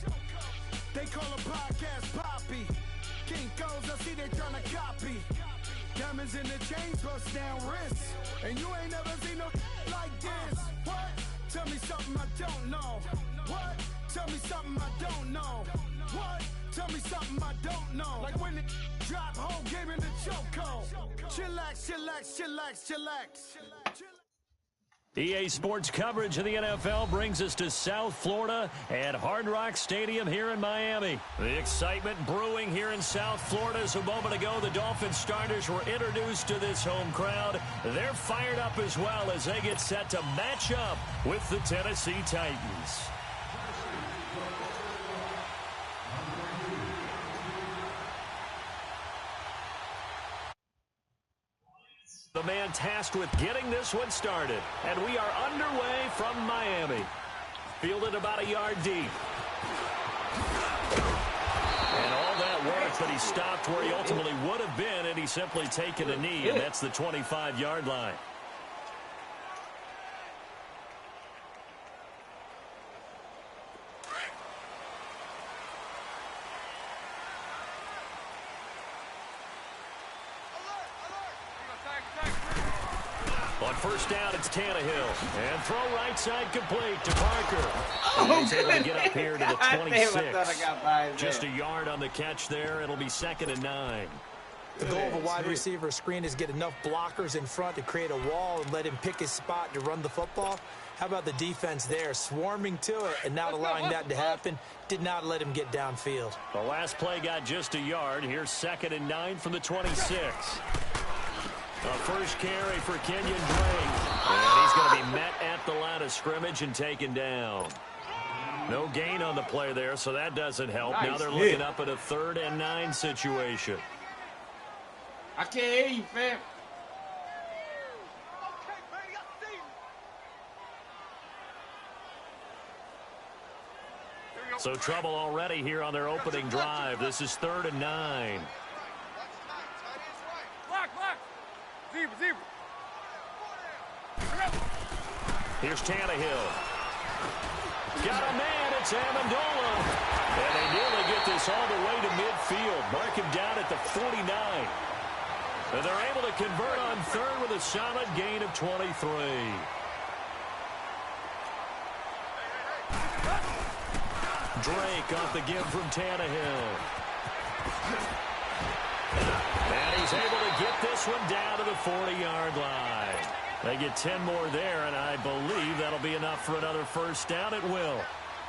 They call a podcast Poppy. King goes, I see they tryna copy. Diamonds in the chains, bust down wrists. And you ain't never seen no like this. What? Tell me something I don't know. What? Tell me something I don't know. What? Tell me something I don't know. Like when it drop home game in the chokehold. Chillax, chillax, chillax, chillax. EA Sports coverage of the NFL brings us to South Florida at Hard Rock Stadium here in Miami. The excitement brewing here in South Florida as a moment ago the Dolphins starters were introduced to this home crowd. They're fired up as well as they get set to match up with the Tennessee Titans. The man tasked with getting this one started. And we are underway from Miami. Fielded about a yard deep. And all that work, but he stopped where he ultimately would have been, and he simply taken a knee, and that's the 25-yard line. On first down, it's Tannehill. And throw right side complete to Parker. And he's able to get up here to the 26. Just a yard on the catch there. It'll be 2nd and 9. The goal of a wide receiver screen is get enough blockers in front to create a wall and let him pick his spot to run the football. How about the defense there, swarming to it and not allowing that to happen? Did not let him get downfield. The last play got just a yard. Here's 2nd and 9 from the 26. A first carry for Kenyon Drake. And he's going to be met at the line of scrimmage and taken down. No gain on the play there, so that doesn't help. Nice now they're hit. looking up at a 3rd and 9 situation. I can't hear you, fam. So trouble already here on their opening drive. This is 3rd and 9. Here's Tannehill. Got a man. It's Amendola. And they nearly get this all the way to midfield. Mark him down at the 49. And they're able to convert on 3rd with a solid gain of 23. Drake off the give from Tannehill. And he's able to get this one down to the 40-yard line. They get 10 more there, and I believe that'll be enough for another first down. It will.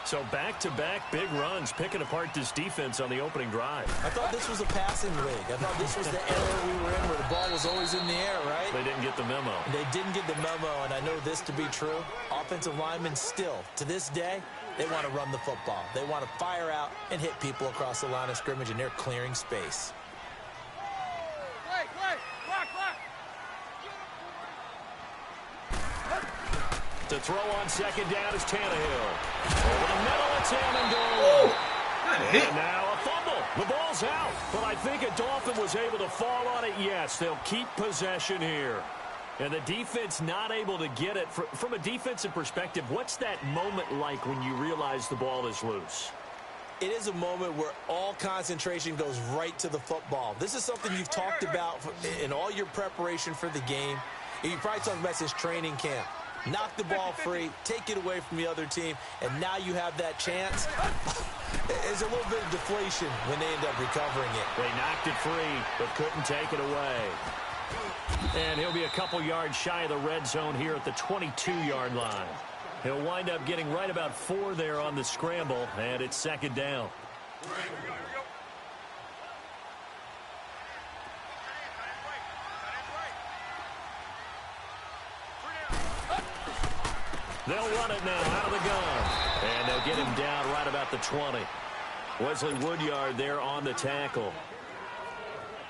So back-to-back big runs, picking apart this defense on the opening drive. I thought this was a passing league. I thought this was the era we were in where the ball was always in the air, right? They didn't get the memo. They didn't get the memo, and I know this to be true. Offensive linemen still, to this day, they want to run the football. They want to fire out and hit people across the line of scrimmage, and they're clearing space. Block. throw on second down is Tannehill. Over the middle, it's Amendola. And now a fumble. The ball's out. But I think a Dolphin was able to fall on it. Yes, they'll keep possession here. And the defense not able to get it. From a defensive perspective, what's that moment like when you realize the ball is loose? It is a moment where all concentration goes right to the football. This is something you've talked about in all your preparation for the game. And you probably talked about since training camp. Knock the ball free, take it away from the other team, and now you have that chance. There's a little bit of deflation when they end up recovering it. They knocked it free, but couldn't take it away. And he'll be a couple yards shy of the red zone here at the 22-yard line. He'll wind up getting right about 4 there on the scramble, and it's second down. They'll run it now out of the gun, and they'll get him down right about the 20. Wesley Woodyard there on the tackle.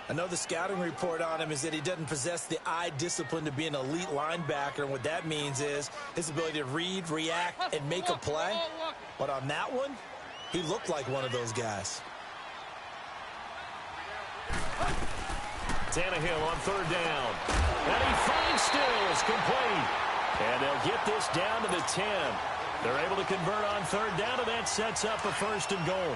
I know the scouting report on him is that he doesn't possess the eye discipline to be an elite linebacker, and what that means is his ability to read, react, and make a play. But on that one, he looked like one of those guys. Tannehill on third down. And he finds Stills complete. And they'll get this down to the 10. They're able to convert on third down, and that sets up a 1st and goal.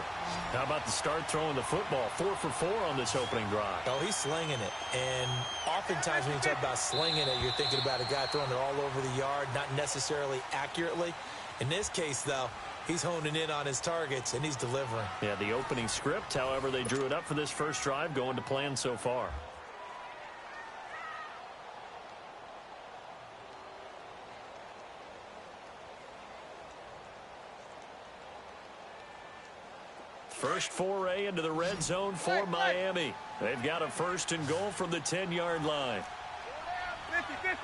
How about the start throwing the football? 4 for 4 on this opening drive. Oh, he's slinging it. And oftentimes when you talk about slinging it, you're thinking about a guy throwing it all over the yard, not necessarily accurately. In this case, though, he's honing in on his targets, and he's delivering. Yeah, the opening script, however, they drew it up for this first drive, going to plan so far. First foray into the red zone for Miami. They've got a 1st and goal from the 10-yard line. 50-50.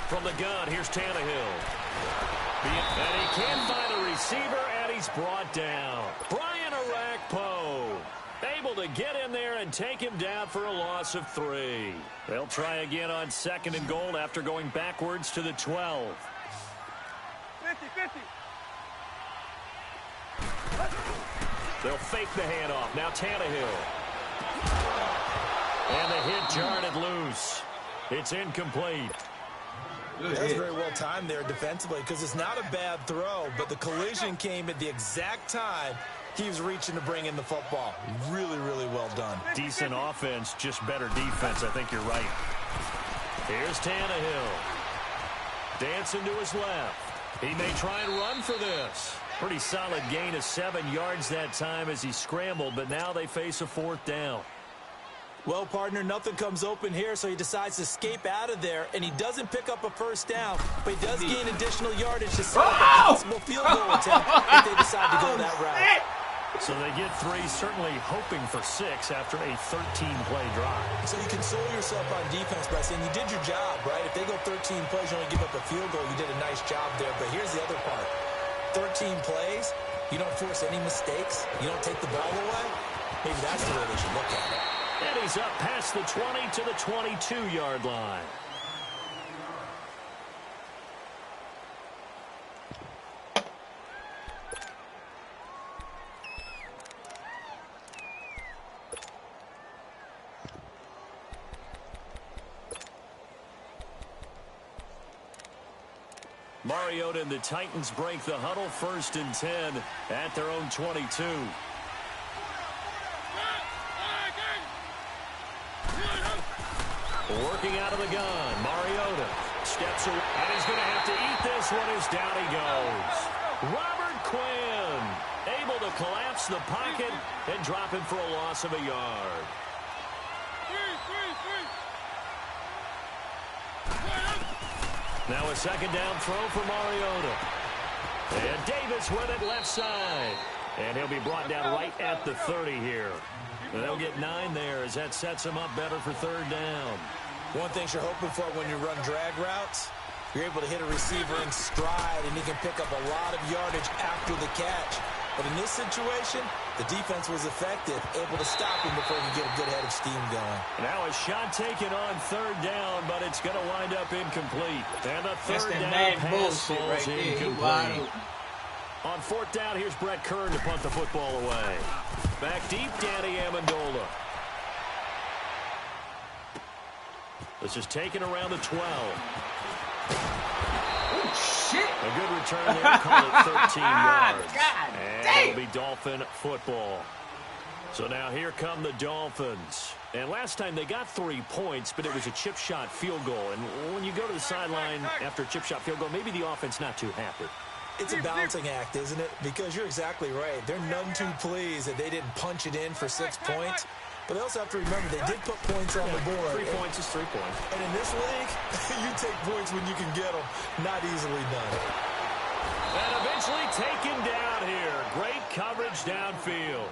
From the gun, here's Tannehill. And he can't find a receiver, and he's brought down. Brian Orakpo able to get in there and take him down for a loss of 3. They'll try again on 2nd and goal after going backwards to the 12. 50-50. They'll fake the handoff. Now Tannehill. And the hit jarred it loose. It's incomplete. That's very well timed there defensively because it's not a bad throw, but the collision came at the exact time he was reaching to bring in the football. Really, really well done. Decent offense, just better defense. I think you're right. Here's Tannehill. Dancing to his left. He may try and run for this. Pretty solid gain of 7 yards that time as he scrambled, but now they face a 4th down. Well, partner, nothing comes open here, so he decides to escape out of there, and he doesn't pick up a 1st down, but he does gain additional yardage to set up a possible field goal attempt if they decide to go that route. So they get 3, certainly hoping for 6 after a 13-play drive. So you console yourself on defense by saying you did your job, right? If they go 13 plays, you only give up a field goal, you did a nice job there. But here's the other part. 13 plays, you don't force any mistakes, you don't take the ball away. Maybe that's the way they should look at it. And he's up past the 20 to the 22-yard line. Mariota and the Titans break the huddle, 1st and 10 at their own 22. Working out of the gun, Mariota steps away, and he's going to have to eat this one as down he goes. Robert Quinn able to collapse the pocket and drop him for a loss of a yard. Now a 2nd down throw for Mariota. And Davis with it left side. And he'll be brought down right at the 30 here. And they'll get 9 there as that sets him up better for 3rd down. One thing you're hoping for when you run drag routes, you're able to hit a receiver in stride, and he can pick up a lot of yardage after the catch. But in this situation, the defense was effective, able to stop him before he could get a good head of steam going. Now a shot taken on third down, but it's going to wind up incomplete. And the third down pass falls incomplete. On fourth down, here's Brett Kern to punt the football away. Back deep, Danny Amendola. This is taken around the 12. Oh, shit. A good return there. Call it 13 yards. God and damn. it'll be Dolphin football. So now here come the Dolphins. And last time they got 3 points, but it was a chip shot field goal. And when you go to the sideline after a chip shot field goal, maybe the offense not too happy. It's a balancing act, isn't it? Because you're exactly right. They're none too pleased that they didn't punch it in for 6 points. But they also have to remember they did put points on the board. 3 points is 3 points. And in this league, you take points when you can get them. Not easily done. And eventually taken down here. Great coverage downfield.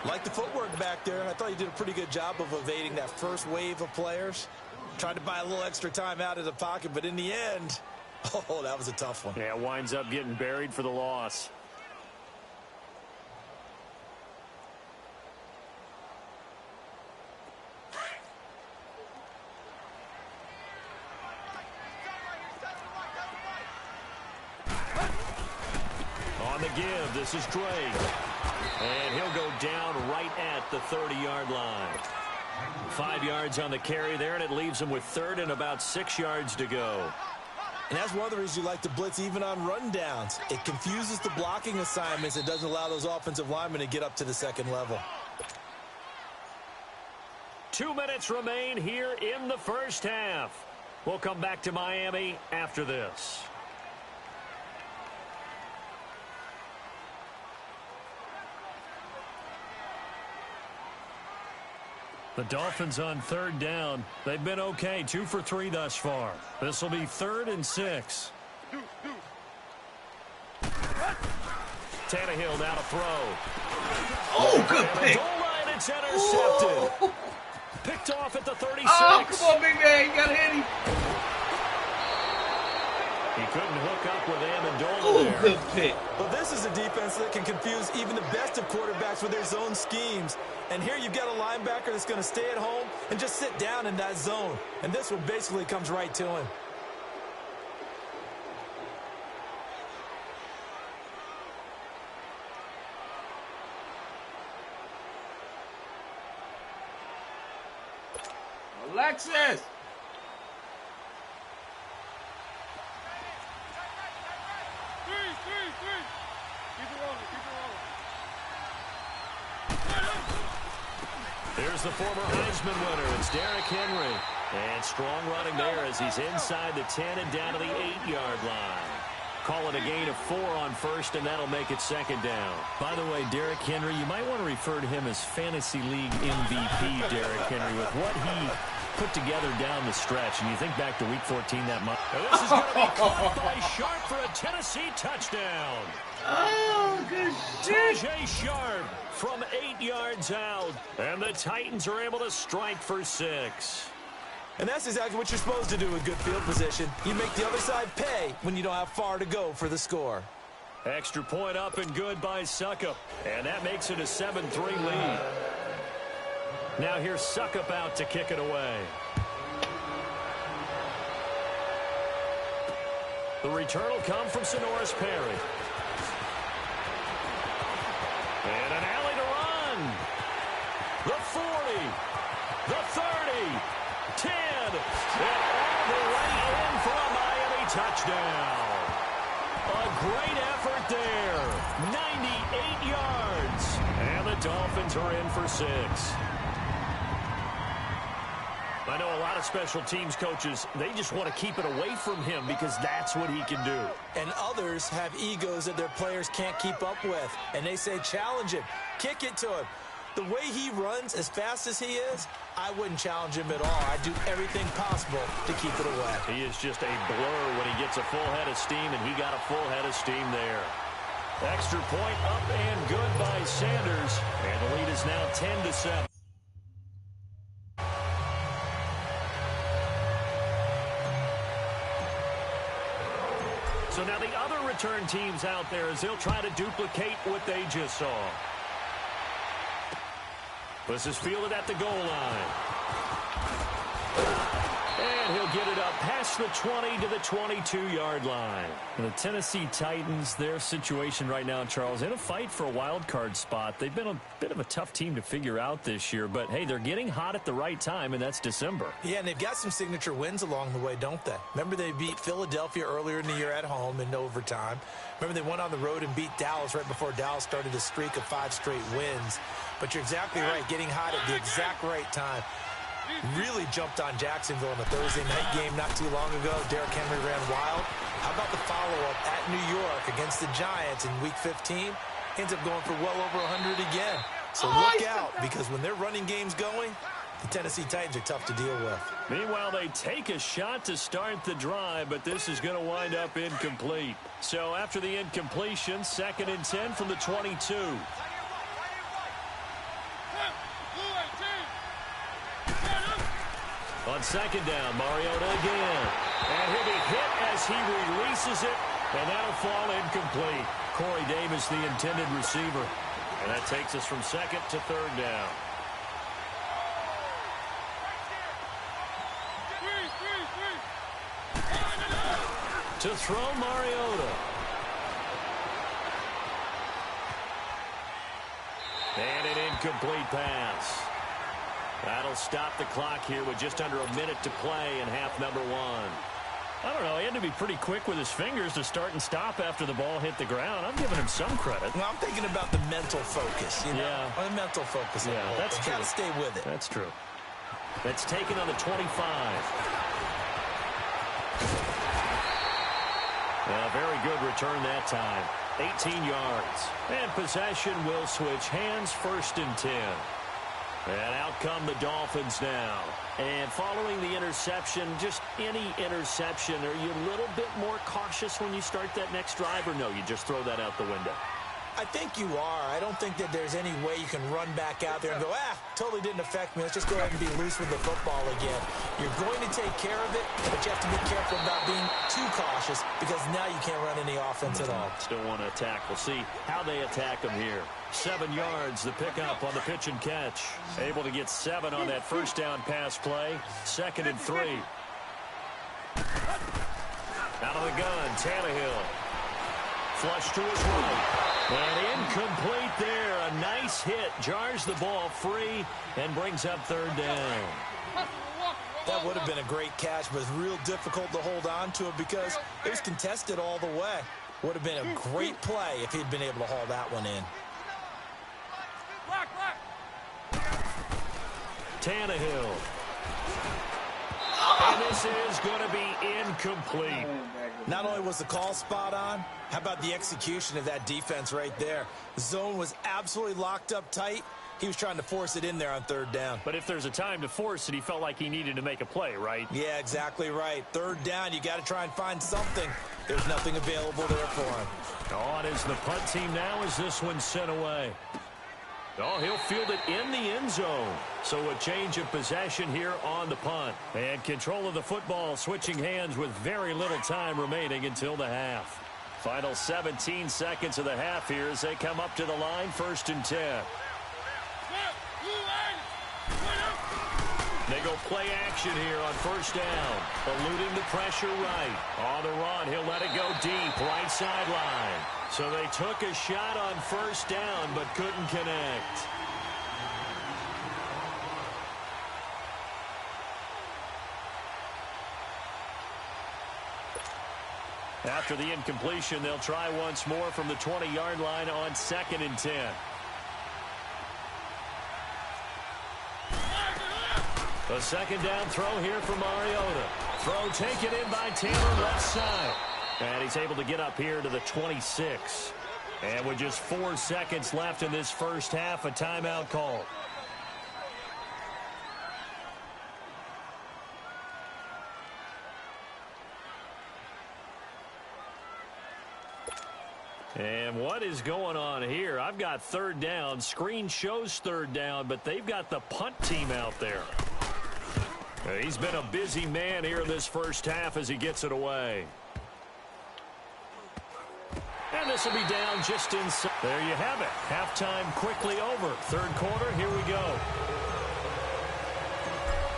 Like the footwork back there, I thought you did a pretty good job of evading that first wave of players. Tried to buy a little extra time out of the pocket, but in the end, oh, that was a tough one. Yeah, winds up getting buried for the loss. On the give, this is Drake. And he'll go down right at the 30-yard line. 5 yards on the carry there, and it leaves him with third and about 6 yards to go. And that's one of the reasons you like to blitz even on rundowns. It confuses the blocking assignments. It doesn't allow those offensive linemen to get up to the second level. 2 minutes remain here in the first half. We'll come back to Miami after this. The Dolphins on third down. They've been okay, 2 for 3 thus far. This will be 3rd and 6. Tannehill now to throw. Oh, good pick. Goal line, it's intercepted. Oh. Picked off at the 36. Oh, come on, big man. You got to hit him. He couldn't hook up with Amendola Oh, there. good pick. Well, this is a defense that can confuse even the best of quarterbacks with their zone schemes. And here you've got a linebacker that's going to stay at home and just sit down in that zone. And this one basically comes right to him. Alexis. Here's the former Heisman winner. It's Derrick Henry. And strong running there as he's inside the 10 and down to the 8-yard line. Call it a gain of 4 on first, and that'll make it second down. By the way, Derrick Henry, you might want to refer to him as Fantasy League MVP, Derrick Henry, with what he put together down the stretch. And you think back to Week 14 that month. This is going to be caught by Sharp for a Tennessee touchdown. Oh, good shit. Tajay Sharp from 8 yards out. And the Titans are able to strike for 6. And that's exactly what you're supposed to do with good field position. You make the other side pay when you don't have far to go for the score. Extra point up and good by Suckup. And that makes it a 7-3 lead. Now here's Suckup out to kick it away. The return will come from Sonoris Perry. And an alley to run. The 40. The 30. 10. And all the way in for a Miami touchdown. A great effort there. 98 yards. And the Dolphins are in for 6. I know a lot of special teams coaches, they just want to keep it away from him because that's what he can do. And others have egos that their players can't keep up with. And they say, challenge him. Kick it to him. The way he runs, as fast as he is, I wouldn't challenge him at all. I'd do everything possible to keep it away. He is just a blur when he gets a full head of steam, and he got a full head of steam there. Extra point up and good by Sanders. And the lead is now 10-7. So now the other return teams out there as they'll try to duplicate what they just saw. This is fielded at the goal line. And he'll get it up past the 20 to the 22-yard line. The Tennessee Titans, their situation right now, Charles, in a fight for a wild card spot. They've been a bit of a tough team to figure out this year, but hey, they're getting hot at the right time, and that's December. Yeah, and they've got some signature wins along the way, don't they? Remember they beat Philadelphia earlier in the year at home in overtime. Remember they went on the road and beat Dallas right before Dallas started a streak of 5 straight wins. But you're exactly right, getting hot at the exact right time. Really jumped on Jacksonville in a Thursday night game not too long ago. Derrick Henry ran wild. How about the follow-up at New York against the Giants in Week 15? Ends up going for well over 100 again. So look out, because when their running game's going, the Tennessee Titans are tough to deal with. Meanwhile, they take a shot to start the drive, but this is going to wind up incomplete. So after the incompletion, 2nd and 10 from the 22. On 2nd down, Mariota again. And he'll be hit as he releases it, and that'll fall incomplete. Corey Davis, the intended receiver. And that takes us from 2nd to 3rd down. To throw, Mariota. And an incomplete pass. That'll stop the clock here with just under a minute to play in half number 1. I don't know. He had to be pretty quick with his fingers to start and stop after the ball hit the ground. I'm giving him some credit. Well, I'm thinking about the mental focus. You know? Yeah. The mental focus. Yeah, that's true. Got to stay with it. That's true. That's taken on the 25. A very good return that time. 18 yards. And possession will switch hands, 1st and 10. And out come the Dolphins now. And following the interception, just any interception, are you a little bit more cautious when you start that next drive, or no, you just throw that out the window? I think you are. I don't think that there's any way you can run back out there and go, totally didn't affect me. Let's just go ahead and be loose with the football again. You're going to take care of it, but you have to be careful about being too cautious because now you can't run any offense at all. Still want to attack. We'll see how they attack them here. 7 yards, the pickup on the pitch and catch. Able to get 7 on that 1st down pass play. 2nd and 3. Out of the gun, Tannehill. Flush to his right. And incomplete there. A nice hit. Jars the ball free and brings up 3rd down. That would have been a great catch, but it's real difficult to hold on to it because it was contested all the way. Would have been a great play if he'd been able to haul that one in. Tannehill. And this is going to be incomplete. Not only was the call spot on, how about the execution of that defense right there? The zone was absolutely locked up tight. He was trying to force it in there on 3rd down. But if there's a time to force it, he felt like he needed to make a play, right? Yeah, exactly right. 3rd down, you got to try and find something. There's nothing available there for him. On is the punt team now as this one's sent away. Oh, he'll field it in the end zone. So a change of possession here on the punt. And control of the football switching hands with very little time remaining until the half. Final 17 seconds of the half here as they come up to the line, 1st and 10. They go play action here on 1st down. Eluding the pressure right. On the run, he'll let it go deep, right sideline. So they took a shot on 1st down, but couldn't connect. After the incompletion, they'll try once more from the 20-yard line on 2nd and 10. A 2nd down throw here for Mariota. Throw taken in by Taylor left side. And he's able to get up here to the 26. And with just 4 seconds left in this first half, a timeout call. And what is going on here? I've got 3rd down. Screen shows 3rd down, but they've got the punt team out there. He's been a busy man here in this first half as he gets it away. And this will be down just inside. There you have it. Halftime quickly over. Third quarter, here we go.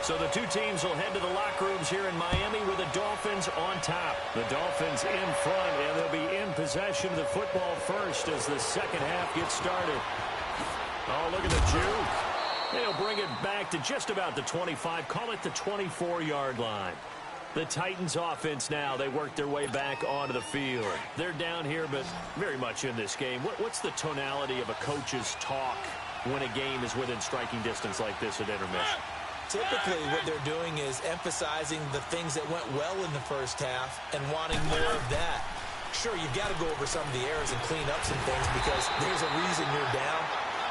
So the two teams will head to the locker rooms here in Miami with the Dolphins on top. The Dolphins in front, and they'll be in possession of the football first as the second half gets started. Oh, look at the juke. They'll bring it back to just about the 25, call it the 24-yard line. The Titans offense now, they work their way back onto the field. They're down here, but very much in this game. What's the tonality of a coach's talk when a game is within striking distance like this at intermission? Typically, what they're doing is emphasizing the things that went well in the first half and wanting more of that. Sure, you've got to go over some of the errors and clean up some things because there's a reason you're down.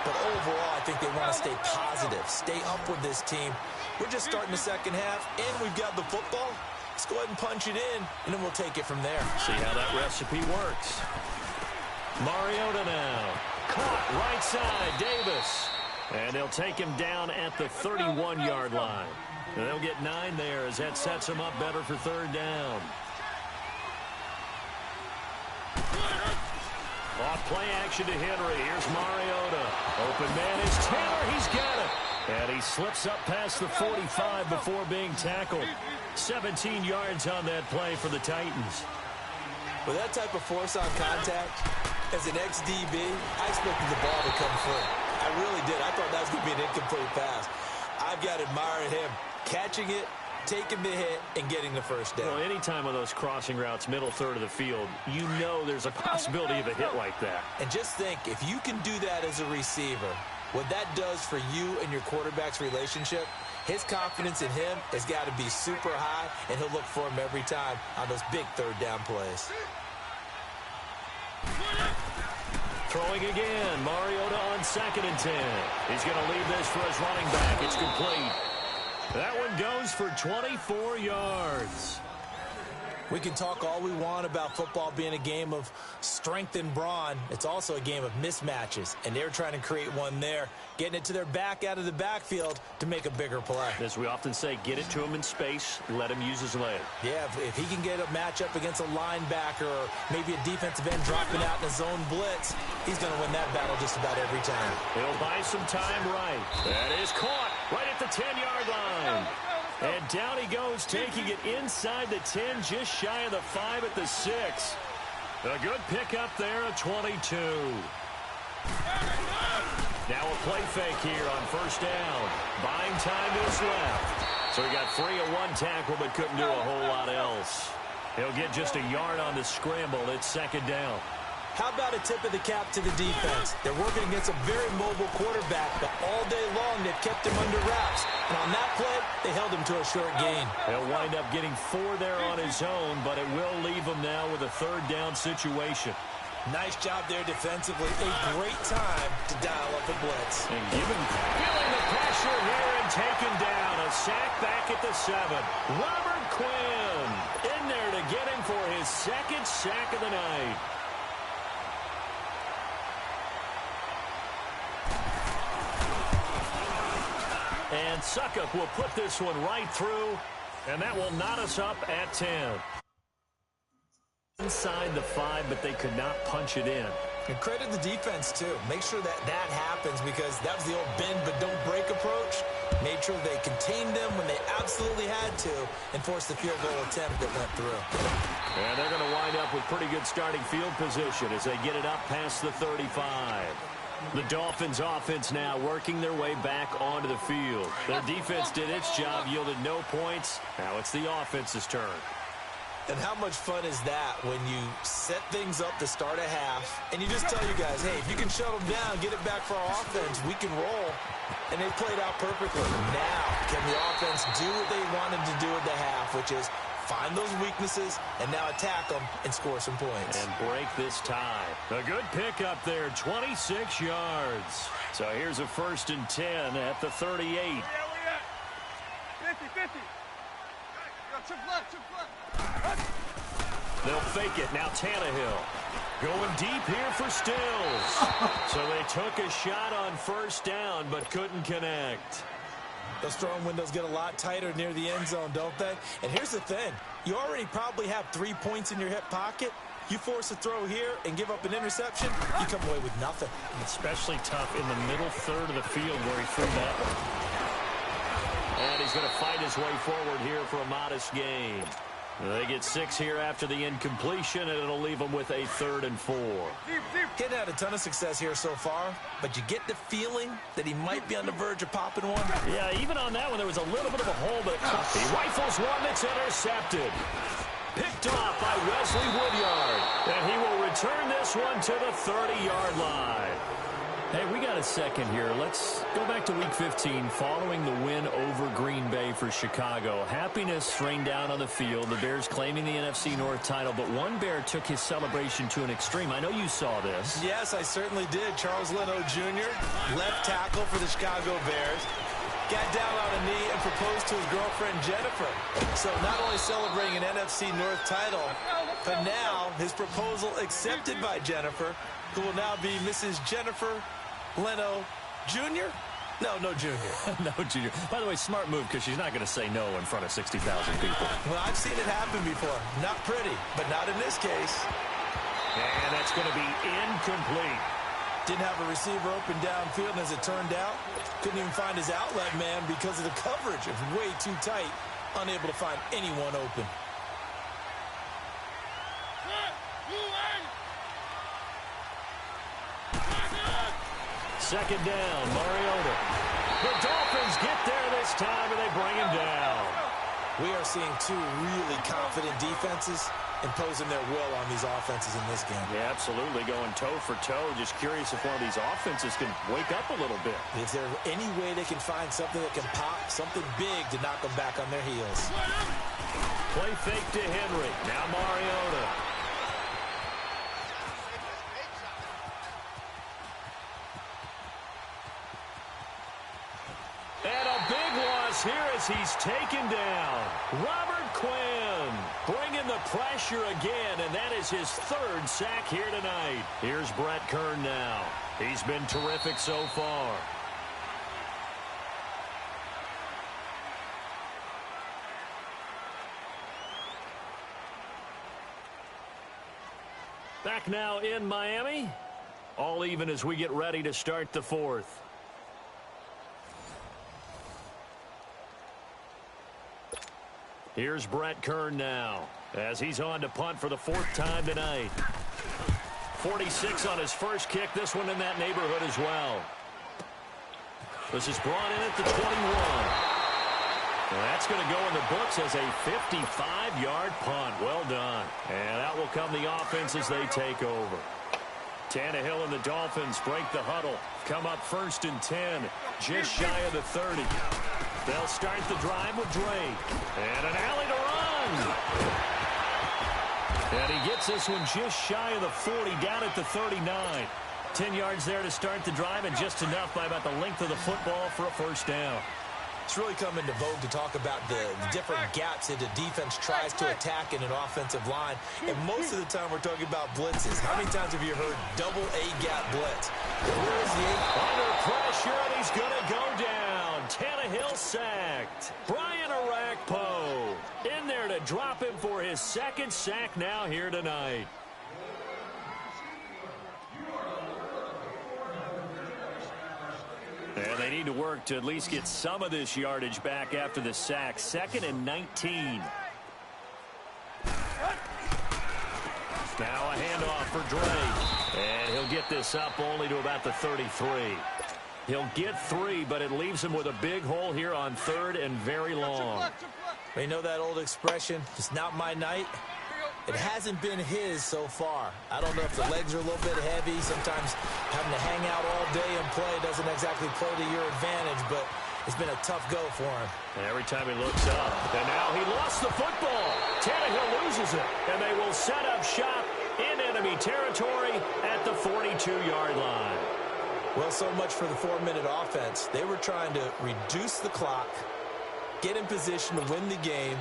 But overall, I think they want to stay positive, stay up with this team. We're just starting the second half, and we've got the football. Let's go ahead and punch it in, and then we'll take it from there. See how that recipe works. Mariota now. Caught right side, Davis. And they'll take him down at the 31-yard line. And they'll get 9 there as that sets them up better for third down. Off play action to Henry. Here's Mariota. Open man is Taylor. He's got it. And he slips up past the 45 before being tackled. 17 yards on that play for the Titans. With that type of force on contact, as an ex-DB, I expected the ball to come free. I really did. I thought that was going to be an incomplete pass. I've got to admire him catching it, taking the hit, and getting the first down. Well, anytime on those crossing routes, middle third of the field, you know there's a possibility of a hit like that. And just think, if you can do that as a receiver, what that does for you and your quarterback's relationship, his confidence in him has got to be super high, and he'll look for him every time on those big third down plays. Throwing again, Mariota on 2nd and 10. He's going to leave this for his running back. It's complete. That one goes for 24 yards. We can talk all we want about football being a game of strength and brawn. It's also a game of mismatches, and they're trying to create one there, getting it to their back out of the backfield to make a bigger play. As we often say, get it to him in space, let him use his leg. Yeah, if he can get a matchup against a linebacker or maybe a defensive end dropping out in a zone blitz, he's going to win that battle just about every time. He'll buy some time right. That is caught right at the 10-yard line. And down he goes, taking it inside the 10, just shy of the 5 at the 6. A good pickup there at 22. Now a play fake here on first down. Buying time to his left. So he got free of one tackle but couldn't do a whole lot else. He'll get just a yard on the scramble. It's 2nd down. How about a tip of the cap to the defense? They're working against a very mobile quarterback, but all day long they've kept him under wraps. And on that play, they held him to a short gain. He'll wind up getting 4 there on his own, but it will leave him now with a third down situation. Nice job there defensively. A great time to dial up a blitz. And feeling the pressure here and taken down. A sack back at the 7. Robert Quinn in there to get him for his 2nd sack of the night. And Suckup will put this one right through, and that will knot us up at 10. Inside the 5, but they could not punch it in. And credit the defense, too. Make sure that happens because that was the old bend but don't break approach. Made sure they contained them when they absolutely had to and forced the field goal attempt that went through. And they're going to wind up with pretty good starting field position as they get it up past the 35. The Dolphins offense now working their way back onto the field. Their defense did its job, yielded no points. Now it's the offense's turn. And how much fun is that when you set things up to start a half and you just tell you guys, hey, if you can shut them down, get it back for our offense, we can roll. And they played out perfectly. Now, can the offense do what they wanted to do at the half, which is find those weaknesses and now attack them and score some points. And break this tie. A good pickup there, 26 yards. So here's a 1st and 10 at the 38. 50, 50. Chip left. They'll fake it. Now Tannehill going deep here for Stills. So they took a shot on first down but couldn't connect. Those throwing windows get a lot tighter near the end zone, don't they? And here's the thing. You already probably have 3 points in your hip pocket. You force a throw here and give up an interception, you come away with nothing. Especially tough in the middle third of the field where he threw that one. And he's going to fight his way forward here for a modest gain. They get 6 here after the incompletion, and it'll leave them with a 3rd and 4. Getting had a ton of success here so far, but you get the feeling that he might be on the verge of popping one. Yeah, even on that one, there was a little bit of a hole, but he rifles one that's intercepted. Picked off by Wesley Woodyard, and he will return this one to the 30-yard line. Hey, we got a second here. Let's go back to Week 15 following the win over Green Bay for Chicago. Happiness rained down on the field. The Bears claiming the NFC North title, but one Bear took his celebration to an extreme. I know you saw this. Yes, I certainly did. Charles Leno Jr., left tackle for the Chicago Bears, got down on a knee and proposed to his girlfriend Jennifer. So not only celebrating an NFC North title, but now his proposal accepted by Jennifer, who will now be Mrs. Jennifer Leno Jr.? No Junior. No Junior. By the way, smart move because she's not going to say no in front of 60,000 people. Well, I've seen it happen before. Not pretty, but not in this case. And that's going to be incomplete. Didn't have a receiver open downfield, and as it turned out, couldn't even find his outlet man because of the coverage. It was way too tight, unable to find anyone open. Second down, Mariota. The Dolphins get there this time, and they bring him down. We are seeing two really confident defenses imposing their will on these offenses in this game. Yeah, absolutely, going toe for toe. Just curious if one of these offenses can wake up a little bit. Is there any way they can find something that can pop, something big to knock them back on their heels? Play fake to Henry. Now Mariota. And a big loss here as he's taken down. Robert Quinn bringing the pressure again, and that is his 3rd sack here tonight. Here's Brett Kern now. He's been terrific so far. Back now in Miami. All even as we get ready to start the 4th. Here's Brett Kern now as he's on to punt for the 4th time tonight. 46 on his first kick. This one in that neighborhood as well. This is brought in at the 21. And that's going to go in the books as a 55-yard punt. Well done. And out will come the offense as they take over. Tannehill and the Dolphins break the huddle. Come up 1st and 10. Just shy of the 30. They'll start the drive with Drake. And an alley to run. And he gets this one just shy of the 40, down at the 39. 10 yards there to start the drive, and just enough by about the length of the football for a 1st down. It's really come into vogue to talk about the different gaps that the defense tries to attack in an offensive line. And most of the time we're talking about blitzes. How many times have you heard double A-gap blitz? Where is the under pressure, and he's going to go down. Tannehill sacked. Brian Arakpo in there to drop him for his 2nd sack now here tonight. And they need to work to at least get some of this yardage back after the sack. 2nd and 19. Now a handoff for Drake. And he'll get this up only to about the 33. He'll get 3, but it leaves him with a big hole here on 3rd and very long. You know that old expression, it's not my night? It hasn't been his so far. I don't know if the legs are a little bit heavy. Sometimes having to hang out all day and play doesn't exactly play to your advantage, but it's been a tough go for him. And every time he looks up, and now he lost the football. Tannehill loses it, and they will set up shop in enemy territory at the 42-yard line. Well, so much for the 4-minute offense. They were trying to reduce the clock, get in position to win the game,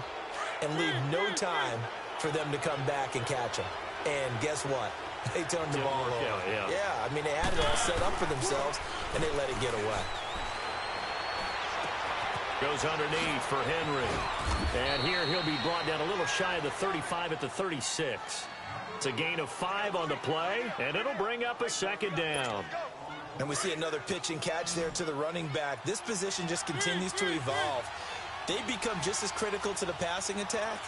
and leave no time for them to come back and catch him. And guess what? They turned the ball over. Yeah, I mean, they had it all set up for themselves, and they let it get away. Goes underneath for Henry. And here he'll be brought down a little shy of the 35 at the 36. It's a gain of 5 on the play, and it'll bring up a second down. And we see another pitch and catch there to the running back. This position just continues to evolve. They become just as critical to the passing attack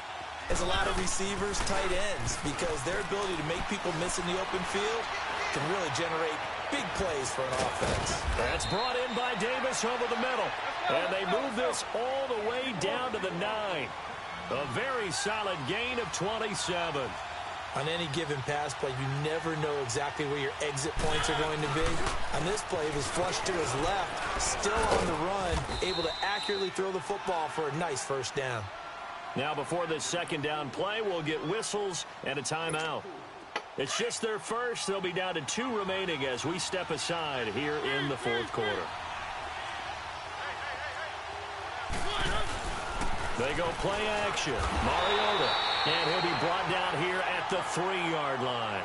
as a lot of receivers, tight ends, because their ability to make people miss in the open field can really generate big plays for an offense. That's brought in by Davis over the middle. And they move this all the way down to the 9. A very solid gain of 27. On any given pass play, you never know exactly where your exit points are going to be. On this play, it was flushed to his left, still on the run, able to accurately throw the football for a nice first down. Now before this second down play, we'll get whistles and a timeout. It's just their first. They'll be down to 2 remaining as we step aside here in the fourth quarter. They go play action. Mariota. And he'll be brought down here at the 3-yard line.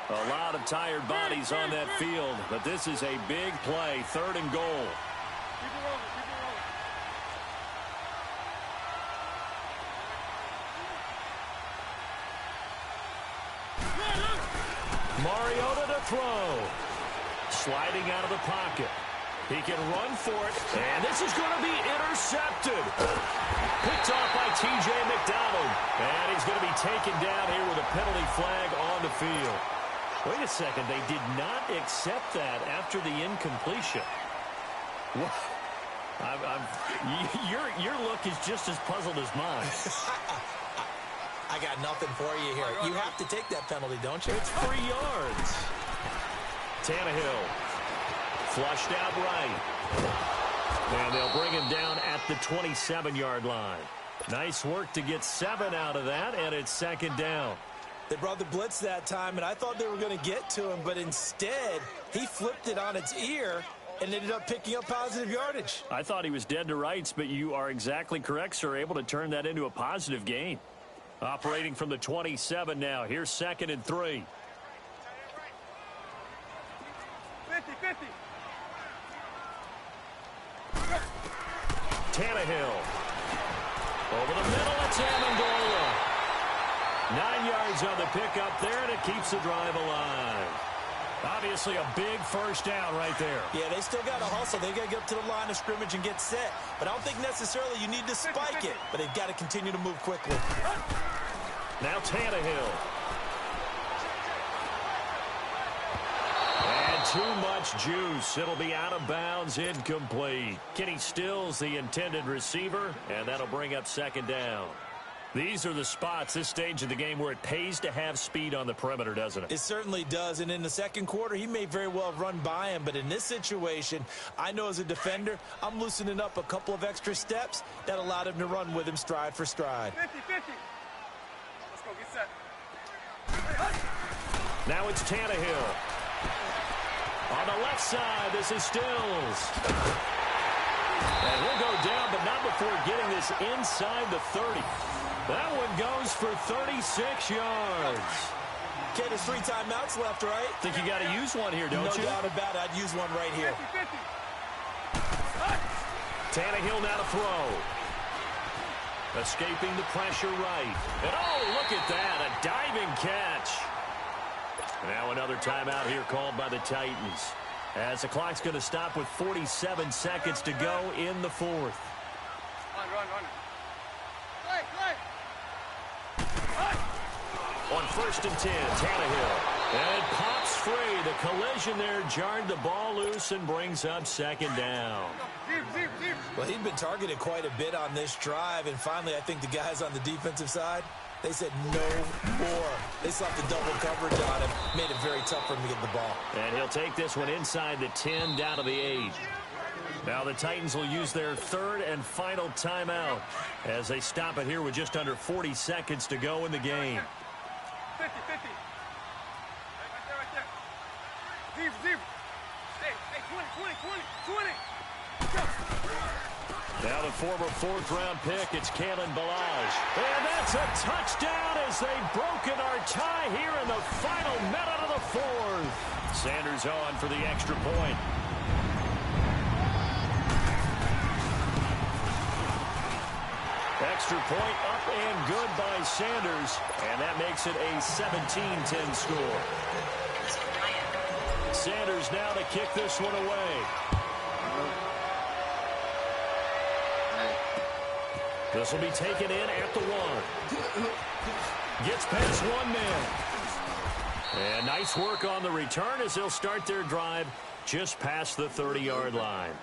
A lot of tired bodies on that field, but this is a big play, 3rd and goal. Mariota to throw. Sliding out of the pocket. He can run for it, and this is going to be intercepted. Picked off by T.J. McDonald, and he's going to be taken down here with a penalty flag on the field. Wait a second, they did not accept that after the incompletion. What? Your look is just as puzzled as mine. I got nothing for you here. You have to take that penalty, don't you? It's 3 yards. Tannehill. Flushed out right. And they'll bring him down at the 27-yard line. Nice work to get 7 out of that, and it's second down. They brought the blitz that time, and I thought they were going to get to him, but instead, he flipped it on its ear and ended up picking up positive yardage. I thought he was dead to rights, but you are exactly correct, sir. Able to turn that into a positive gain. Operating from the 27 now. Here's 2nd and 3. 50-50. Tannehill. Over the middle, it's Amendola. 9 yards on the pickup there, and it keeps the drive alive. Obviously a big first down right there. Yeah, they still got to hustle. They got to get up to the line of scrimmage and get set. But I don't think necessarily you need to spike it, but they've got to continue to move quickly. Now Tannehill. And too much juice. It'll be out of bounds, incomplete. Kenny Stills, the intended receiver, and that'll bring up second down. These are the spots, this stage of the game, where it pays to have speed on the perimeter, doesn't it? It certainly does, and in the second quarter, he may very well have run by him, but in this situation, I know as a defender, I'm loosening up a couple of extra steps that allowed him to run with him stride for stride. 50-50. Let's go, get set. Now it's Tannehill. On the left side, this is Stills. And he'll go down, but not before getting this inside the 30. That one goes for 36 yards. Okay, there's 3 timeouts left, right? Think you got to use one here, don't you? No doubt about it. I'd use one right here. 50-50. Tannehill now to throw. Escaping the pressure right. And oh, look at that, a diving catch. Now another timeout here called by the Titans, as the clock's going to stop with 47 seconds to go in the fourth. Run. On 1st and 10, Tannehill. And pops free. The collision there jarred the ball loose and brings up second down. Well, he'd been targeted quite a bit on this drive, and finally I think the guys on the defensive side, they said no more. They slapped the double coverage on him, made it very tough for him to get the ball. And he'll take this one inside the 10 down to the 8. Now the Titans will use their 3rd and final timeout as they stop it here with just under 40 seconds to go in the game. 50-50. Right there. Deep. Hey, 20. Now the former 4th-round pick, it's Kalen Ballage. And that's a touchdown as they've broken our tie here in the final minute of the 4th. Sanders on for the extra point. Extra point up and good by Sanders, and that makes it a 17-10 score. Sanders now to kick this one away. This will be taken in at the 1. Gets past one man. And nice work on the return as they'll start their drive just past the 30-yard line.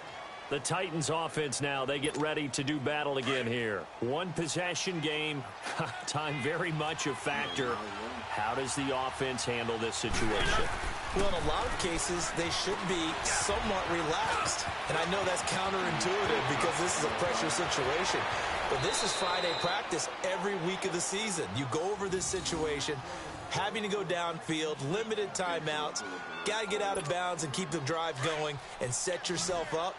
The Titans offense now, they get ready to do battle again here. One possession game, time very much a factor. How does the offense handle this situation? Well, in a lot of cases, they should be somewhat relaxed. And I know that's counterintuitive because this is a pressure situation. But this is Friday practice every week of the season. You go over this situation, having to go downfield, limited timeouts, got to get out of bounds and keep the drive going and set yourself up.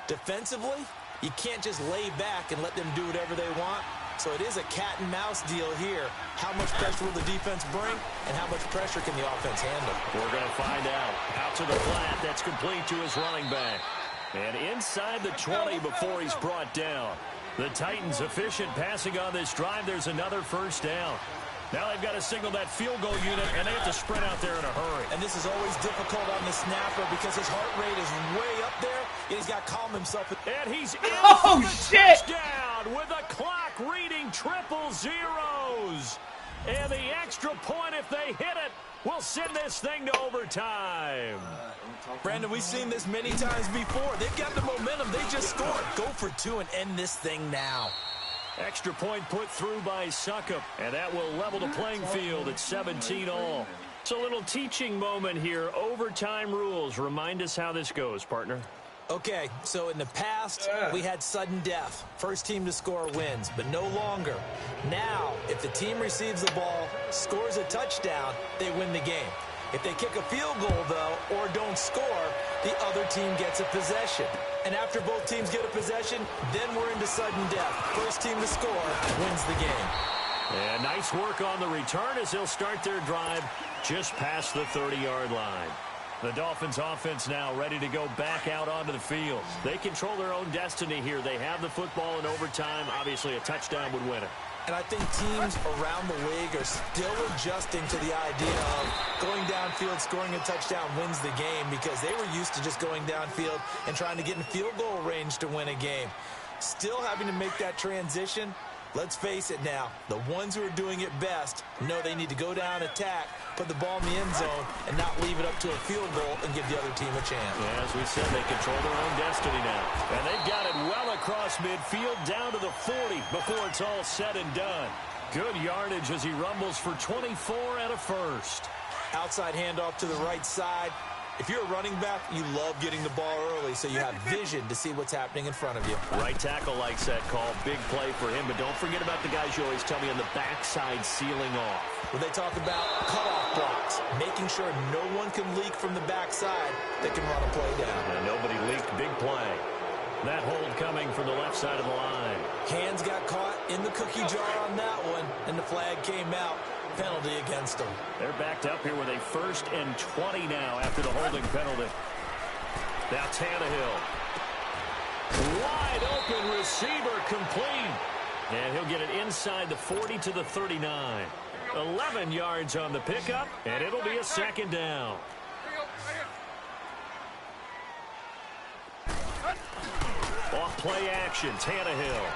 Defensively, you can't just lay back and let them do whatever they want. So it is a cat and mouse deal here. How much pressure will the defense bring, and how much pressure can the offense handle? We're going to find out. Out to the flat. That's complete to his running back. And inside the 20 before he's brought down. The Titans efficient passing on this drive. There's another first down. Now they've got to signal that field goal unit, and they have to sprint out there in a hurry. And this is always difficult on the snapper because his heart rate is way up there. He's got to calm himself. And he's in Oh, the shit! touchdown with a clock reading triple zeros. And the extra point, if they hit it, will send this thing to overtime. Brandon, we've seen this many times before. They've got the momentum. They just scored. Go for 2 and end this thing now. Extra point put through by Suckup, and that will level the playing field at 17 all. It's a little teaching moment here. Overtime rules. Remind us how this goes, partner. Okay, so in the past, we had sudden death. First team to score wins, but no longer. Now, if the team receives the ball, scores a touchdown, they win the game. If they kick a field goal, though, or don't score, the other team gets a possession. And after both teams get a possession, then we're into sudden death. First team to score wins the game. And nice work on the return as they'll start their drive just past the 30-yard line. The Dolphins offense now ready to go back out onto the field. They control their own destiny here. They have the football in overtime. Obviously, a touchdown would win it. And I think teams around the league are still adjusting to the idea of going downfield, scoring a touchdown wins the game because they were used to just going downfield and trying to get in field goal range to win a game. Still having to make that transition. Let's face it now, the ones who are doing it best know they need to go down, attack, put the ball in the end zone, and not leave it up to a field goal and give the other team a chance. Yeah, as we said, they control their own destiny now. And they've got it well across midfield down to the 40 before it's all said and done. Good yardage as he rumbles for 24 and a first. Outside handoff to the right side. If you're a running back, you love getting the ball early so you have vision to see what's happening in front of you. Right tackle likes that call. Big play for him, but don't forget about the guys you always tell me on the backside sealing off. When they talk about cutoff blocks, making sure no one can leak from the backside that can run a play down. And nobody leaked. Big play. That hold coming from the left side of the line. Hands got caught in the cookie jar on that one, and the flag came out. Penalty against them. They're backed up here with a 1st and 20 now after the holding penalty. Now Tannehill. Wide open receiver complete. And he'll get it inside the 40 to the 39. 11 yards on the pickup, and it'll be a 2nd down. Off play action, Tannehill.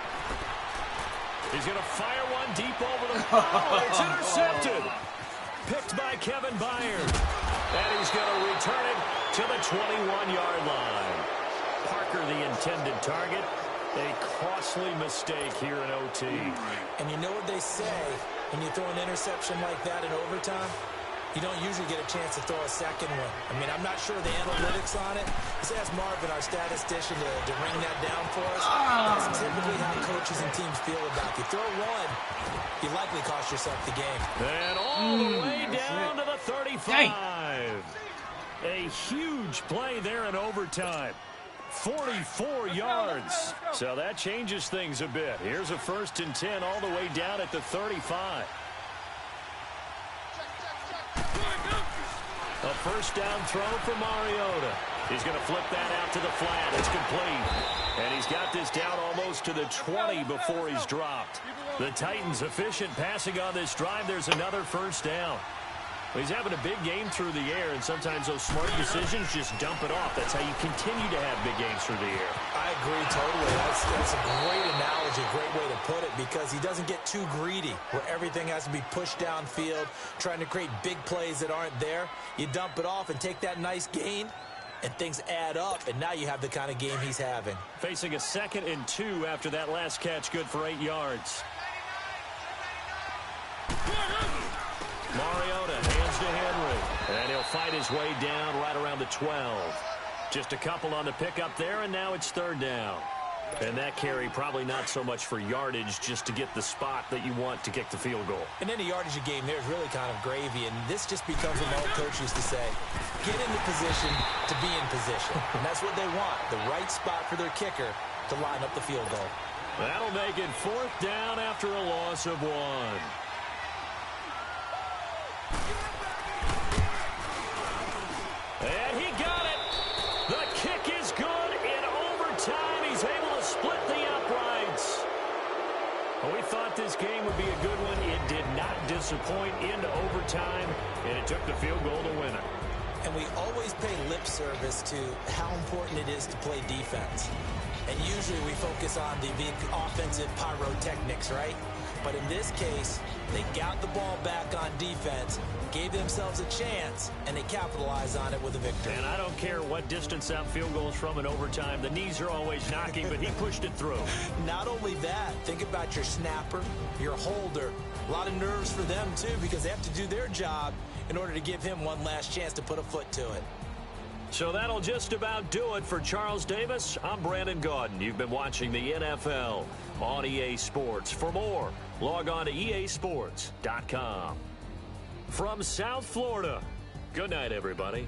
He's going to fire one deep over the ball. It's intercepted. Picked by Kevin Byard. And he's going to return it to the 21-yard line. Parker, the intended target. A costly mistake here in OT. And you know what they say when you throw an interception like that in overtime? You don't usually get a chance to throw a second one. I mean, I'm not sure the analytics on it. Let's ask Marvin, our statistician, to ring that down for us. That's typically how coaches and teams feel about you. Throw one, you likely cost yourself the game. And all the way down to the 35. Dang. A huge play there in overtime. 44 yards. So that changes things a bit. Here's a 1st and 10 all the way down at the 35. A 1st down throw for Mariota. He's going to flip that out to the flat. It's complete. And he's got this down almost to the 20 before he's dropped. The Titans efficient passing on this drive. There's another first down. He's having a big game through the air, and sometimes those smart decisions just dump it off. That's how you continue to have big games through the air. I agree totally. That's a great analogy, great way to put it, because he doesn't get too greedy where everything has to be pushed downfield, trying to create big plays that aren't there. You dump it off and take that nice gain, and things add up, and now you have the kind of game he's having. Facing a 2nd and 2 after that last catch, good for 8 yards. Mariota hands to Henry, and he'll fight his way down right around the 12. Just a couple on the pickup there, and now it's 3rd down. And that carry probably not so much for yardage, just to get the spot that you want to kick the field goal. And any yardage of game there is really kind of gravy, and this just becomes what my old coach used to say, get into position to be in position. And that's what they want, the right spot for their kicker to line up the field goal. That'll make it 4th down after a loss of 1. And he got it. The kick is good. In overtime, he's able to split the uprights. Well, we thought this game would be a good one. It did not disappoint into overtime, and it took the field goal to win it. And we always pay lip service to how important it is to play defense. And usually we focus on the big offensive pyrotechnics, right? But in this case, they got the ball back on defense, gave themselves a chance, and they capitalized on it with a victory. And I don't care what distance that field goal is from in overtime. The knees are always knocking, but he pushed it through. Not only that, think about your snapper, your holder. A lot of nerves for them, too, because they have to do their job in order to give him one last chance to put a foot to it. So that'll just about do it for Charles Davis. I'm Brandon Gaudin. You've been watching the NFL on EA Sports. For more, log on to easports.com. From South Florida, good night, everybody.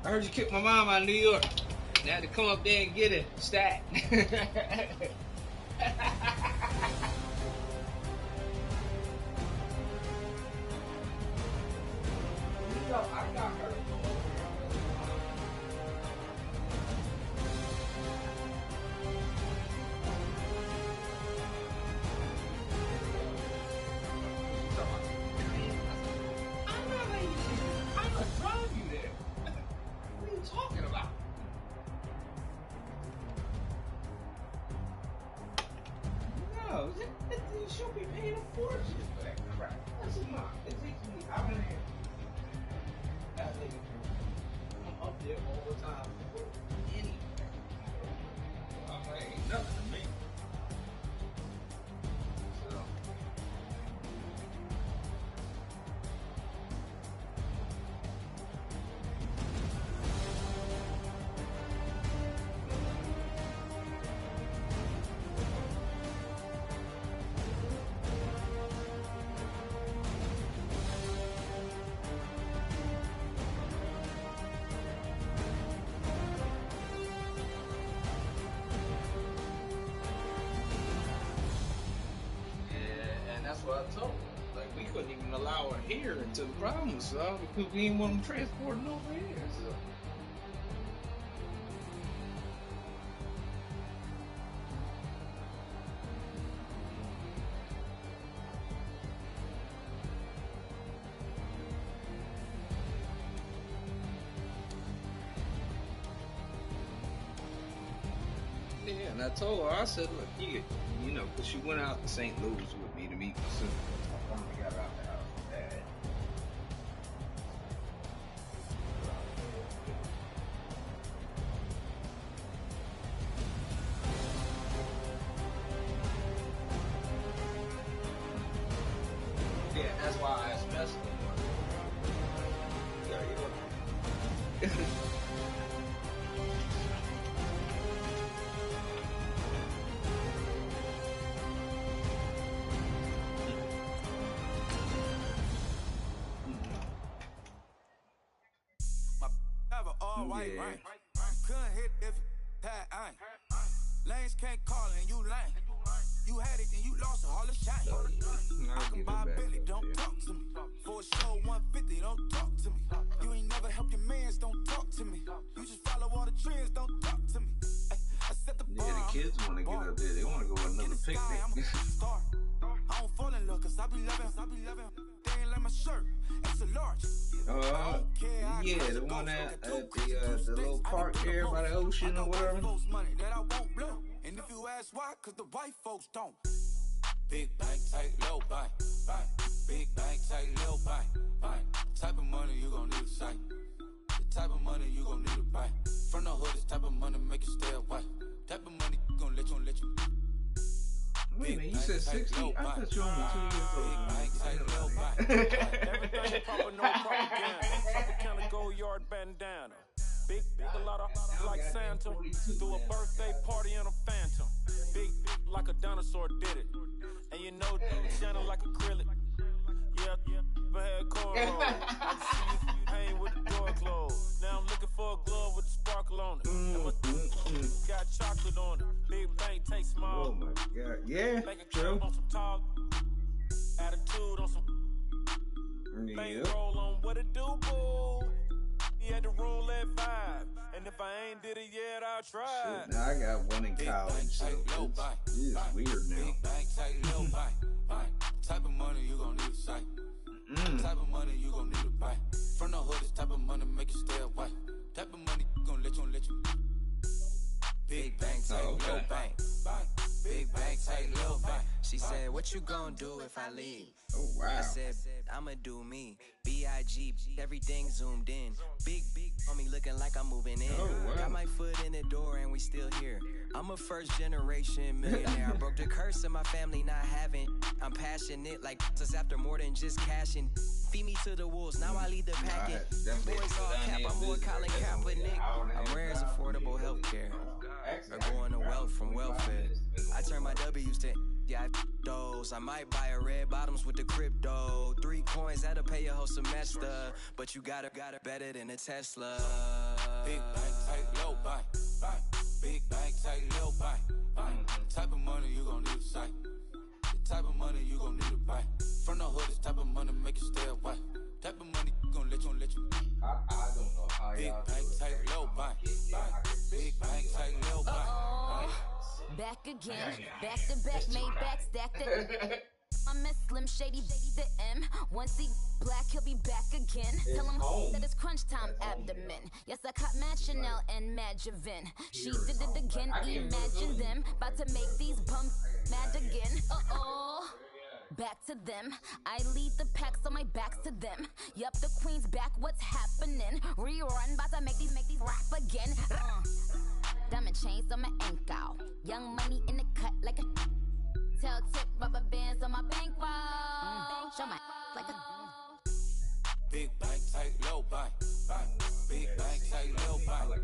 I heard you kicked my mom out of New York. I had to come up there and get it. Stat. I got her. I'm not driving you there. What are you talking about? she'll be paying a fortune for that crap. That's a lot. It takes me out of there. That nigga, I'm up there all the time for anything. I'm like, ain't nothing to me. So. That's what I told her. Like, we couldn't even allow her here until the problem was solved because we didn't want them transporting over here. So. Yeah, and I told her, I said, look, you know, because she went out to St. Louis with me to meet my sister. I finally got her out the house with Dad. Yeah, that's why I asked Messi. Yeah, you White, right? Couldn't hit if that ain't. Lanes can't call and you lame. You had it and you lost all the shine. I can buy a Billy, don't talk to me. For a show 150, don't talk to me. You ain't never helped your mans, don't talk to me. You just follow all the trends, don't talk to me. I set the bar. Yeah, the kids want to get up there. They want to go on another picnic. I don't fall in love cause I be loving. They ain't like my shirt, it's a large. Yeah, the one at the little park there by the ocean or whatever. Money that I won't blow. And if you ask why, cause the white folks don't. Big bank, tight, low bank. Big bank, tight, low bank. Type of money you gon' need to sight. The type of money you gon' need to buy. From the hood, this type of money make you stay away. Type of money gon' let you. Wait a minute, you said 60? I thought you were only 2 years old. Everything proper, no propaganda. Tropicana gold yard bandana. Big, a lot of like Santa. Threw a birthday party in a phantom. Big like a dinosaur did it. And you know, shining like acrylic. Yeah, but had cornrow. I see you pain with the door closed. Now I'm looking for a glove with a sparkle on it. And my got chocolate on it. Big bank take small. Oh my god, yeah, true. On some talk, attitude on some. Bank roll on what it do, boo. He had the rule at 5. And if I ain't did it yet, I'll try. Shit, now I got one in college, so it's weird now. Big bank, tight, low bank. Type of money you gon' need to sight. Type of money you gon' need to buy. From the hood, this type of money make you stay away. Type of money gon' let you. Big bank, tight, low bank. Big bank, tight, low bank. She said, what you gon' do if I leave? Oh wow. I said, I'ma do me. B.I.G. Everything zoomed in. Big on me looking like I'm moving in. Oh, wow. Got my foot in the door and we still here. I'm a first generation millionaire. I broke the curse of my family not having. I'm passionate like just after more than just cashing. Feed me to the wolves, now I lead the packet. Boys all cap, I'm more Colin Kaepernick. I'm rare as affordable health care. Or going to wealth from welfare. I turn my W's to those. I might buy a red bottoms with the crypto. 3 coins that'll pay your whole semester. But you gotta better than a Tesla. Big bank, tight, low buy. Big bank, tight, low buy. Type of money you gon' need to sight. The type of money you gon' need to buy. From the hood, this type of money make you stay away. Type of money gon' let you. I don't know how big y'all bank, tight, low buy. Big bank, tight, low buy. Back again, back to back, made back, stacked it. I miss Slim Shady, the M. Once he black, he'll be back again. Tell him that it's crunch time abdomen. Yes, I caught Mad Chanel and Mad Javin. She did it again, imagine them. About to make these bumps mad again. Uh-oh. back to them. I lead the pack, so my back's to them. Yup, the queen's back, what's happening? Rerun, bout to make these rap again. Diamond chains on my ankle. Young money in the cut like a tail tip, rubber bands on my bankroll. Show my like a big bank, tight, low bank. Big bank, tight, low bank.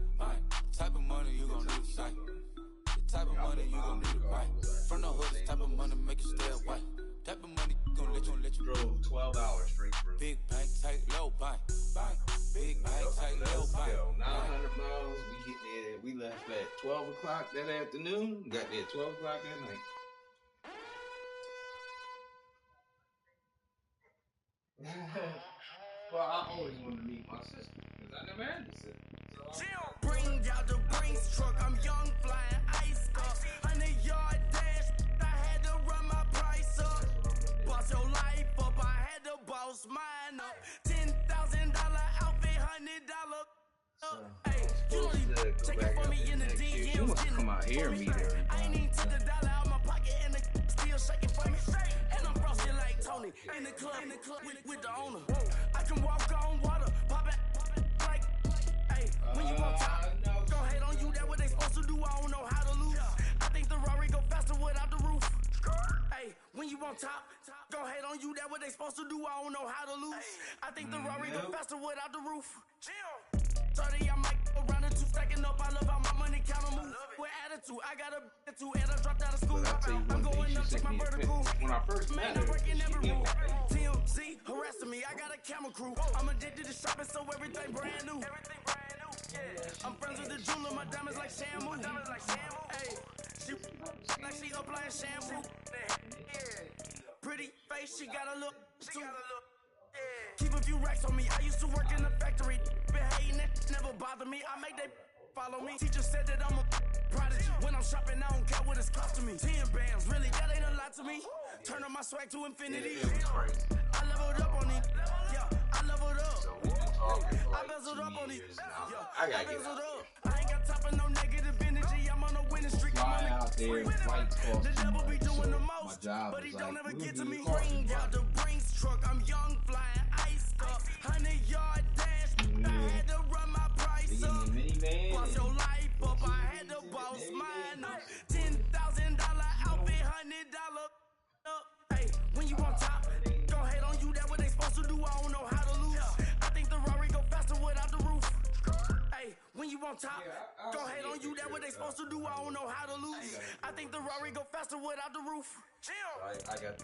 Type of money you gon' need to sight. The type of money you gon' need to buy. From the hood, this type of money make you stay away. Type of money gon' let you drove 12 hours straight through. Big bank, tight, low bank. Big bank, tight, low bank. 900 miles. We get there. We left at 12 o'clock that afternoon. Got there at 12 o'clock that night. Well, I always wanted to meet my sister because I never had a sister. Bring out the Brinks truck, I'm young, flying ice cup. 100-yard dash, I had to run my price up. Boss your life up, I had to boss mine up. $10,000 outfit, $100 Hey, you know you take it for me in the DM. You must come out here and meet her. I ain't even took the dollar out my pocket and the still shaking for me. And I'm frosted like Tony in the club with the owner. I can walk on water, pop it like, hey, when you on top, go hate on you, that what they supposed to do, I don't know how to lose. I think the Rari go faster without the roof. Hey, when you on top, go hate on you, that what they supposed to do, I don't know how to lose. I think the Rari go faster without the roof. 30, I might go around the two stacking up. I love how my money count on move. With attitude, I got a attitude, and I dropped out of school. I'm going up, check my vertical. When I first met her, TMZ harassing me. I got a camera crew. I'm addicted to shopping, so everything brand new. I'm friends with the jeweler. My diamonds like Shamu. Hey, she like she applying shampoo. Pretty face, she got a look. Keep a few racks on me. I used to work in the factory. Been hating it, never bother me. I make they follow me. Teacher said that I'm a prodigy. When I'm shopping, I don't care what it's costing me. 10 bands, really, that ain't a lot to me. Turn up my swag to infinity. I leveled up on it. Yeah, I leveled up. I bezeled up on it. Yeah, I bezeled up. I ain't got time for no negative energy. I'm on a winning streak. Fly out there, white cross. The devil be doing the most, but he don't ever get to me. Bring out the Brinks truck. I'm young, flying ice cup. 100-yard dash. I had to run my price up. Boss your life up. I had to boss mine up. $10,000 outfit, $100 up. Hey, when you on top, go hate on you. That what they supposed to do. I don't know how to lose. I think the Rari go faster without the roof. Hey, when you on top, go hate on you. That what they supposed to do. I don't know how to lose. I think the Rari go faster without the roof. I got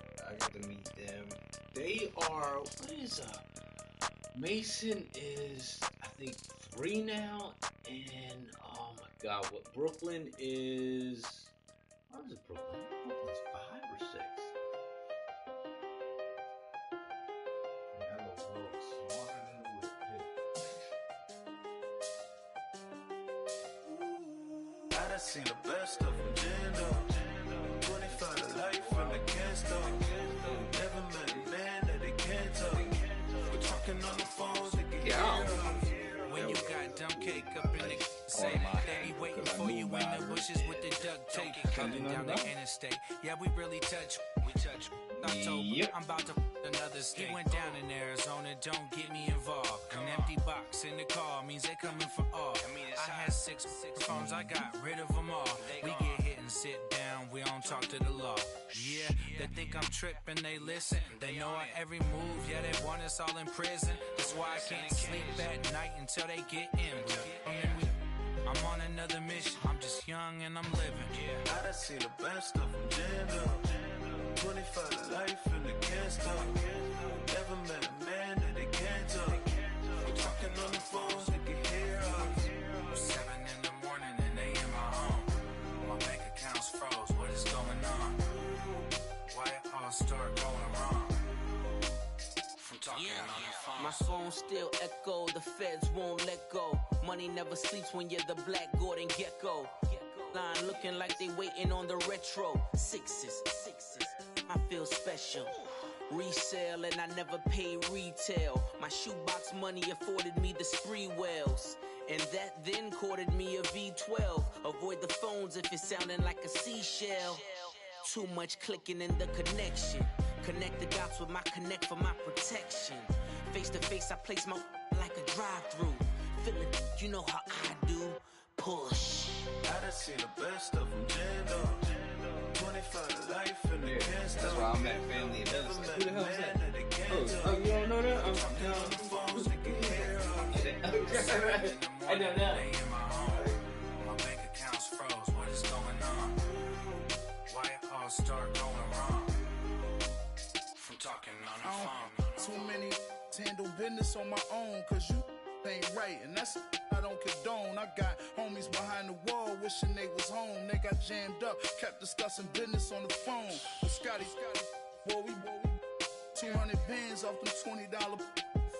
to meet them. They are, what is Mason is, I think, 3 now, and oh my God, what Brooklyn is, what is it, Brooklyn? Brooklyn's 5 or 6. That looks a little smarter than it would be. I done seen the best of them, Jando. 25 to life from the can't stop. Never met a man that they can't talk. We're talking on the phones, they can hear us. When you got dumb cake up in the say they be waiting for you in the bushes with the duct tape coming down the interstate. Yeah, we really touch. October, I'm about to another state. Went down in Arizona, don't get me involved. An empty box in the car means they coming for all. I had 6 phones, I got rid of them all. We get hit and sit down, we don't talk to the law. Yeah, they think I'm tripping, they listen. They know our every move, yeah, they want us all in prison. That's why I can't sleep at night until they get in. I'm on another mission, I'm just young and I'm living. I done seen the best of them, Jando. 25 to life and they can't stop. Never met a man that they can't talk. We're talking on the phones, they can hear us. 7 in the morning and they in my home. My bank account's froze, what is going on? Why it all start going wrong? From talking on the phone. My phone still echo, the feds won't let go. Money never sleeps when you're the Black Gordon Gecko. Line looking like they waiting on the retro. Sixes, I feel special. Resale and I never pay retail. My shoebox money afforded me the spree wells. And that then courted me a V12. Avoid the phones if it's sounding like a seashell. Too much clicking in the connection. Connect the dots with my connect for my protection. Face to face, I place my like a drive-through. Feeling, you know how I do. Push. I done seen the best of them jammed up. 25 to life in the gas. That's why I'm at family events. Like, who the hell is that? Oh, you don't know that? I know that. My bank account's froze. What is going on? Why it all start going wrong? From talking on the phone. Too many handle business on my own, cause you ain't right, and that's I don't condone. I got homies behind the wall wishing they was home. They got jammed up, kept discussing business on the phone. But Scotty, boy, we 200 bands off them $20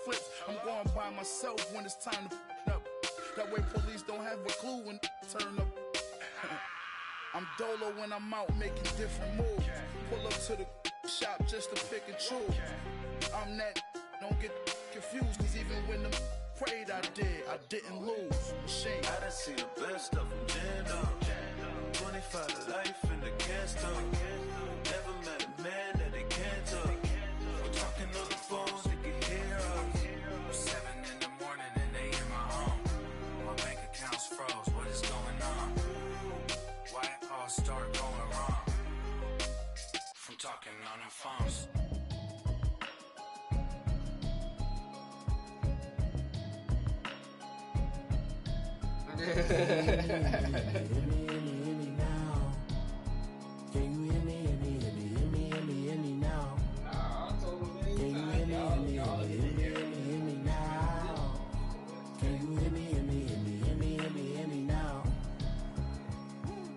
flips. I'm going by myself when it's time to f up. That way police don't have a clue when turn up. I'm dolo when I'm out making different moves. Pull up to the shop just to pick and choose. I'm that, don't get confused, cause even when the prayed I didn't lose. Machine. I done seen the best of them jammed up. 25 to life in the gas tank. Never met a man that they can't talk. We're talking on the phones, they can hear us. 7 in the morning and they in my home. My bank account's froze. What is going on? Why it all start going wrong? From talking on the phones. Can you hear me now? Can you hear me now? Can you hear me now? Can you hear me now?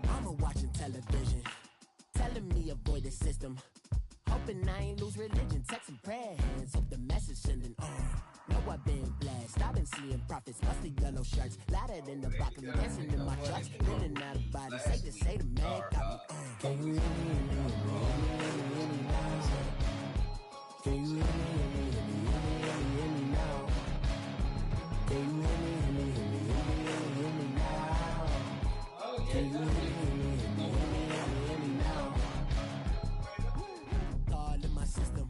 Mama watching television, telling me avoid the system. Hoping I ain't lose religion, texting prayer hands, hope the message sending on. Know I've been blessed, I've been seeing prophets, mostly yellow shirts, louder than the broccoli, dancing in my trucks, feeling out of body, safe to say the man got me. Can you hear me now? Can you hear me now? Can you hear me now? Can you hear me now? God in my system,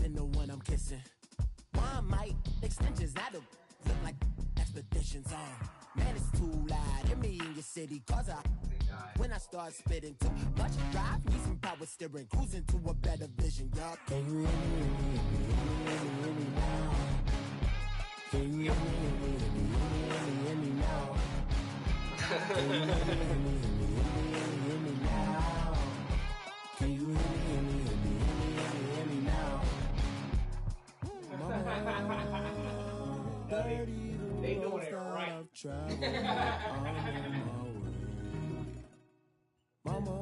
been the one I'm kissing. One might extensions, I don't look like expeditions on. Man, it's too loud. Hit me in your city, cause when I start spitting too much drive, need some power steering, cruising to a better vision, y'all. Can you hear me now? Can you hear me now? Can you hear me now? Can you hear me now? They doing it right. Mama,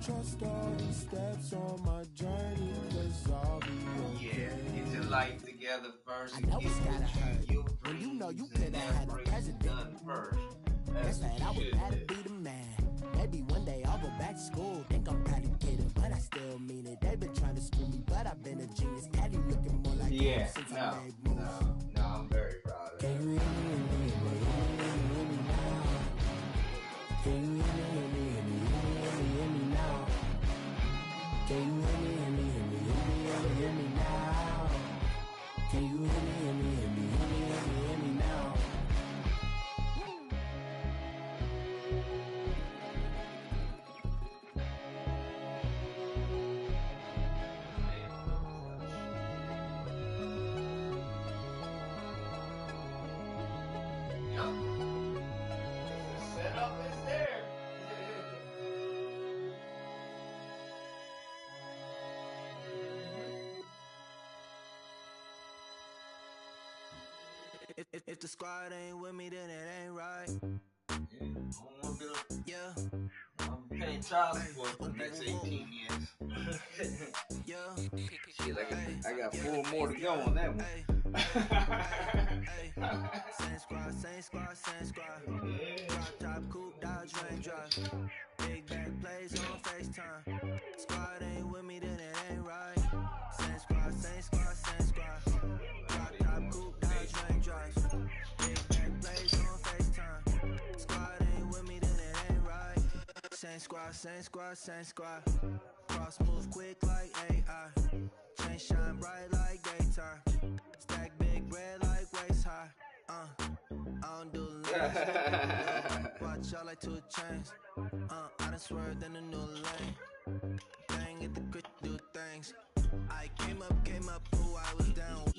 trust all the steps on my journey, cause I'll be okay. Yeah, get your life together first. I know it's gotta hurt. When you know you could have had a president first. That's right, I would rather be the man. Maybe one day I'll go back to school. Think I'm probably kidding, but I still mean it. They've been trying to screw me, but I've been a genius. Daddy looking more like him since I made moves. No, I'm very proud of Can you hear me now? Can you hear me now? Can you hear me now? Can you hear me now? Setup is there. If the squad ain't with me, then it ain't right. Yeah. I'm paying child support for the next 18 years. Shit, I got 4 more to go on that one. Same squad. Drop top, coupe, Dodge, Range Drive. Big bag plays on FaceTime. Squad ain't with me, then it ain't right. Same squad. Drop top, coupe, Dodge, Range Drive. Big bag plays on FaceTime. Squad ain't with me, then it ain't right. Same Same squad, same squad, same squad. Cross move quick like AI. Chain shine bright like daytime. Stack big bread like waist high. I don't do lanes. Watch out like 2 chains. I done swerved in a new lane. Bang at the grit, do things. I came up, who I was down.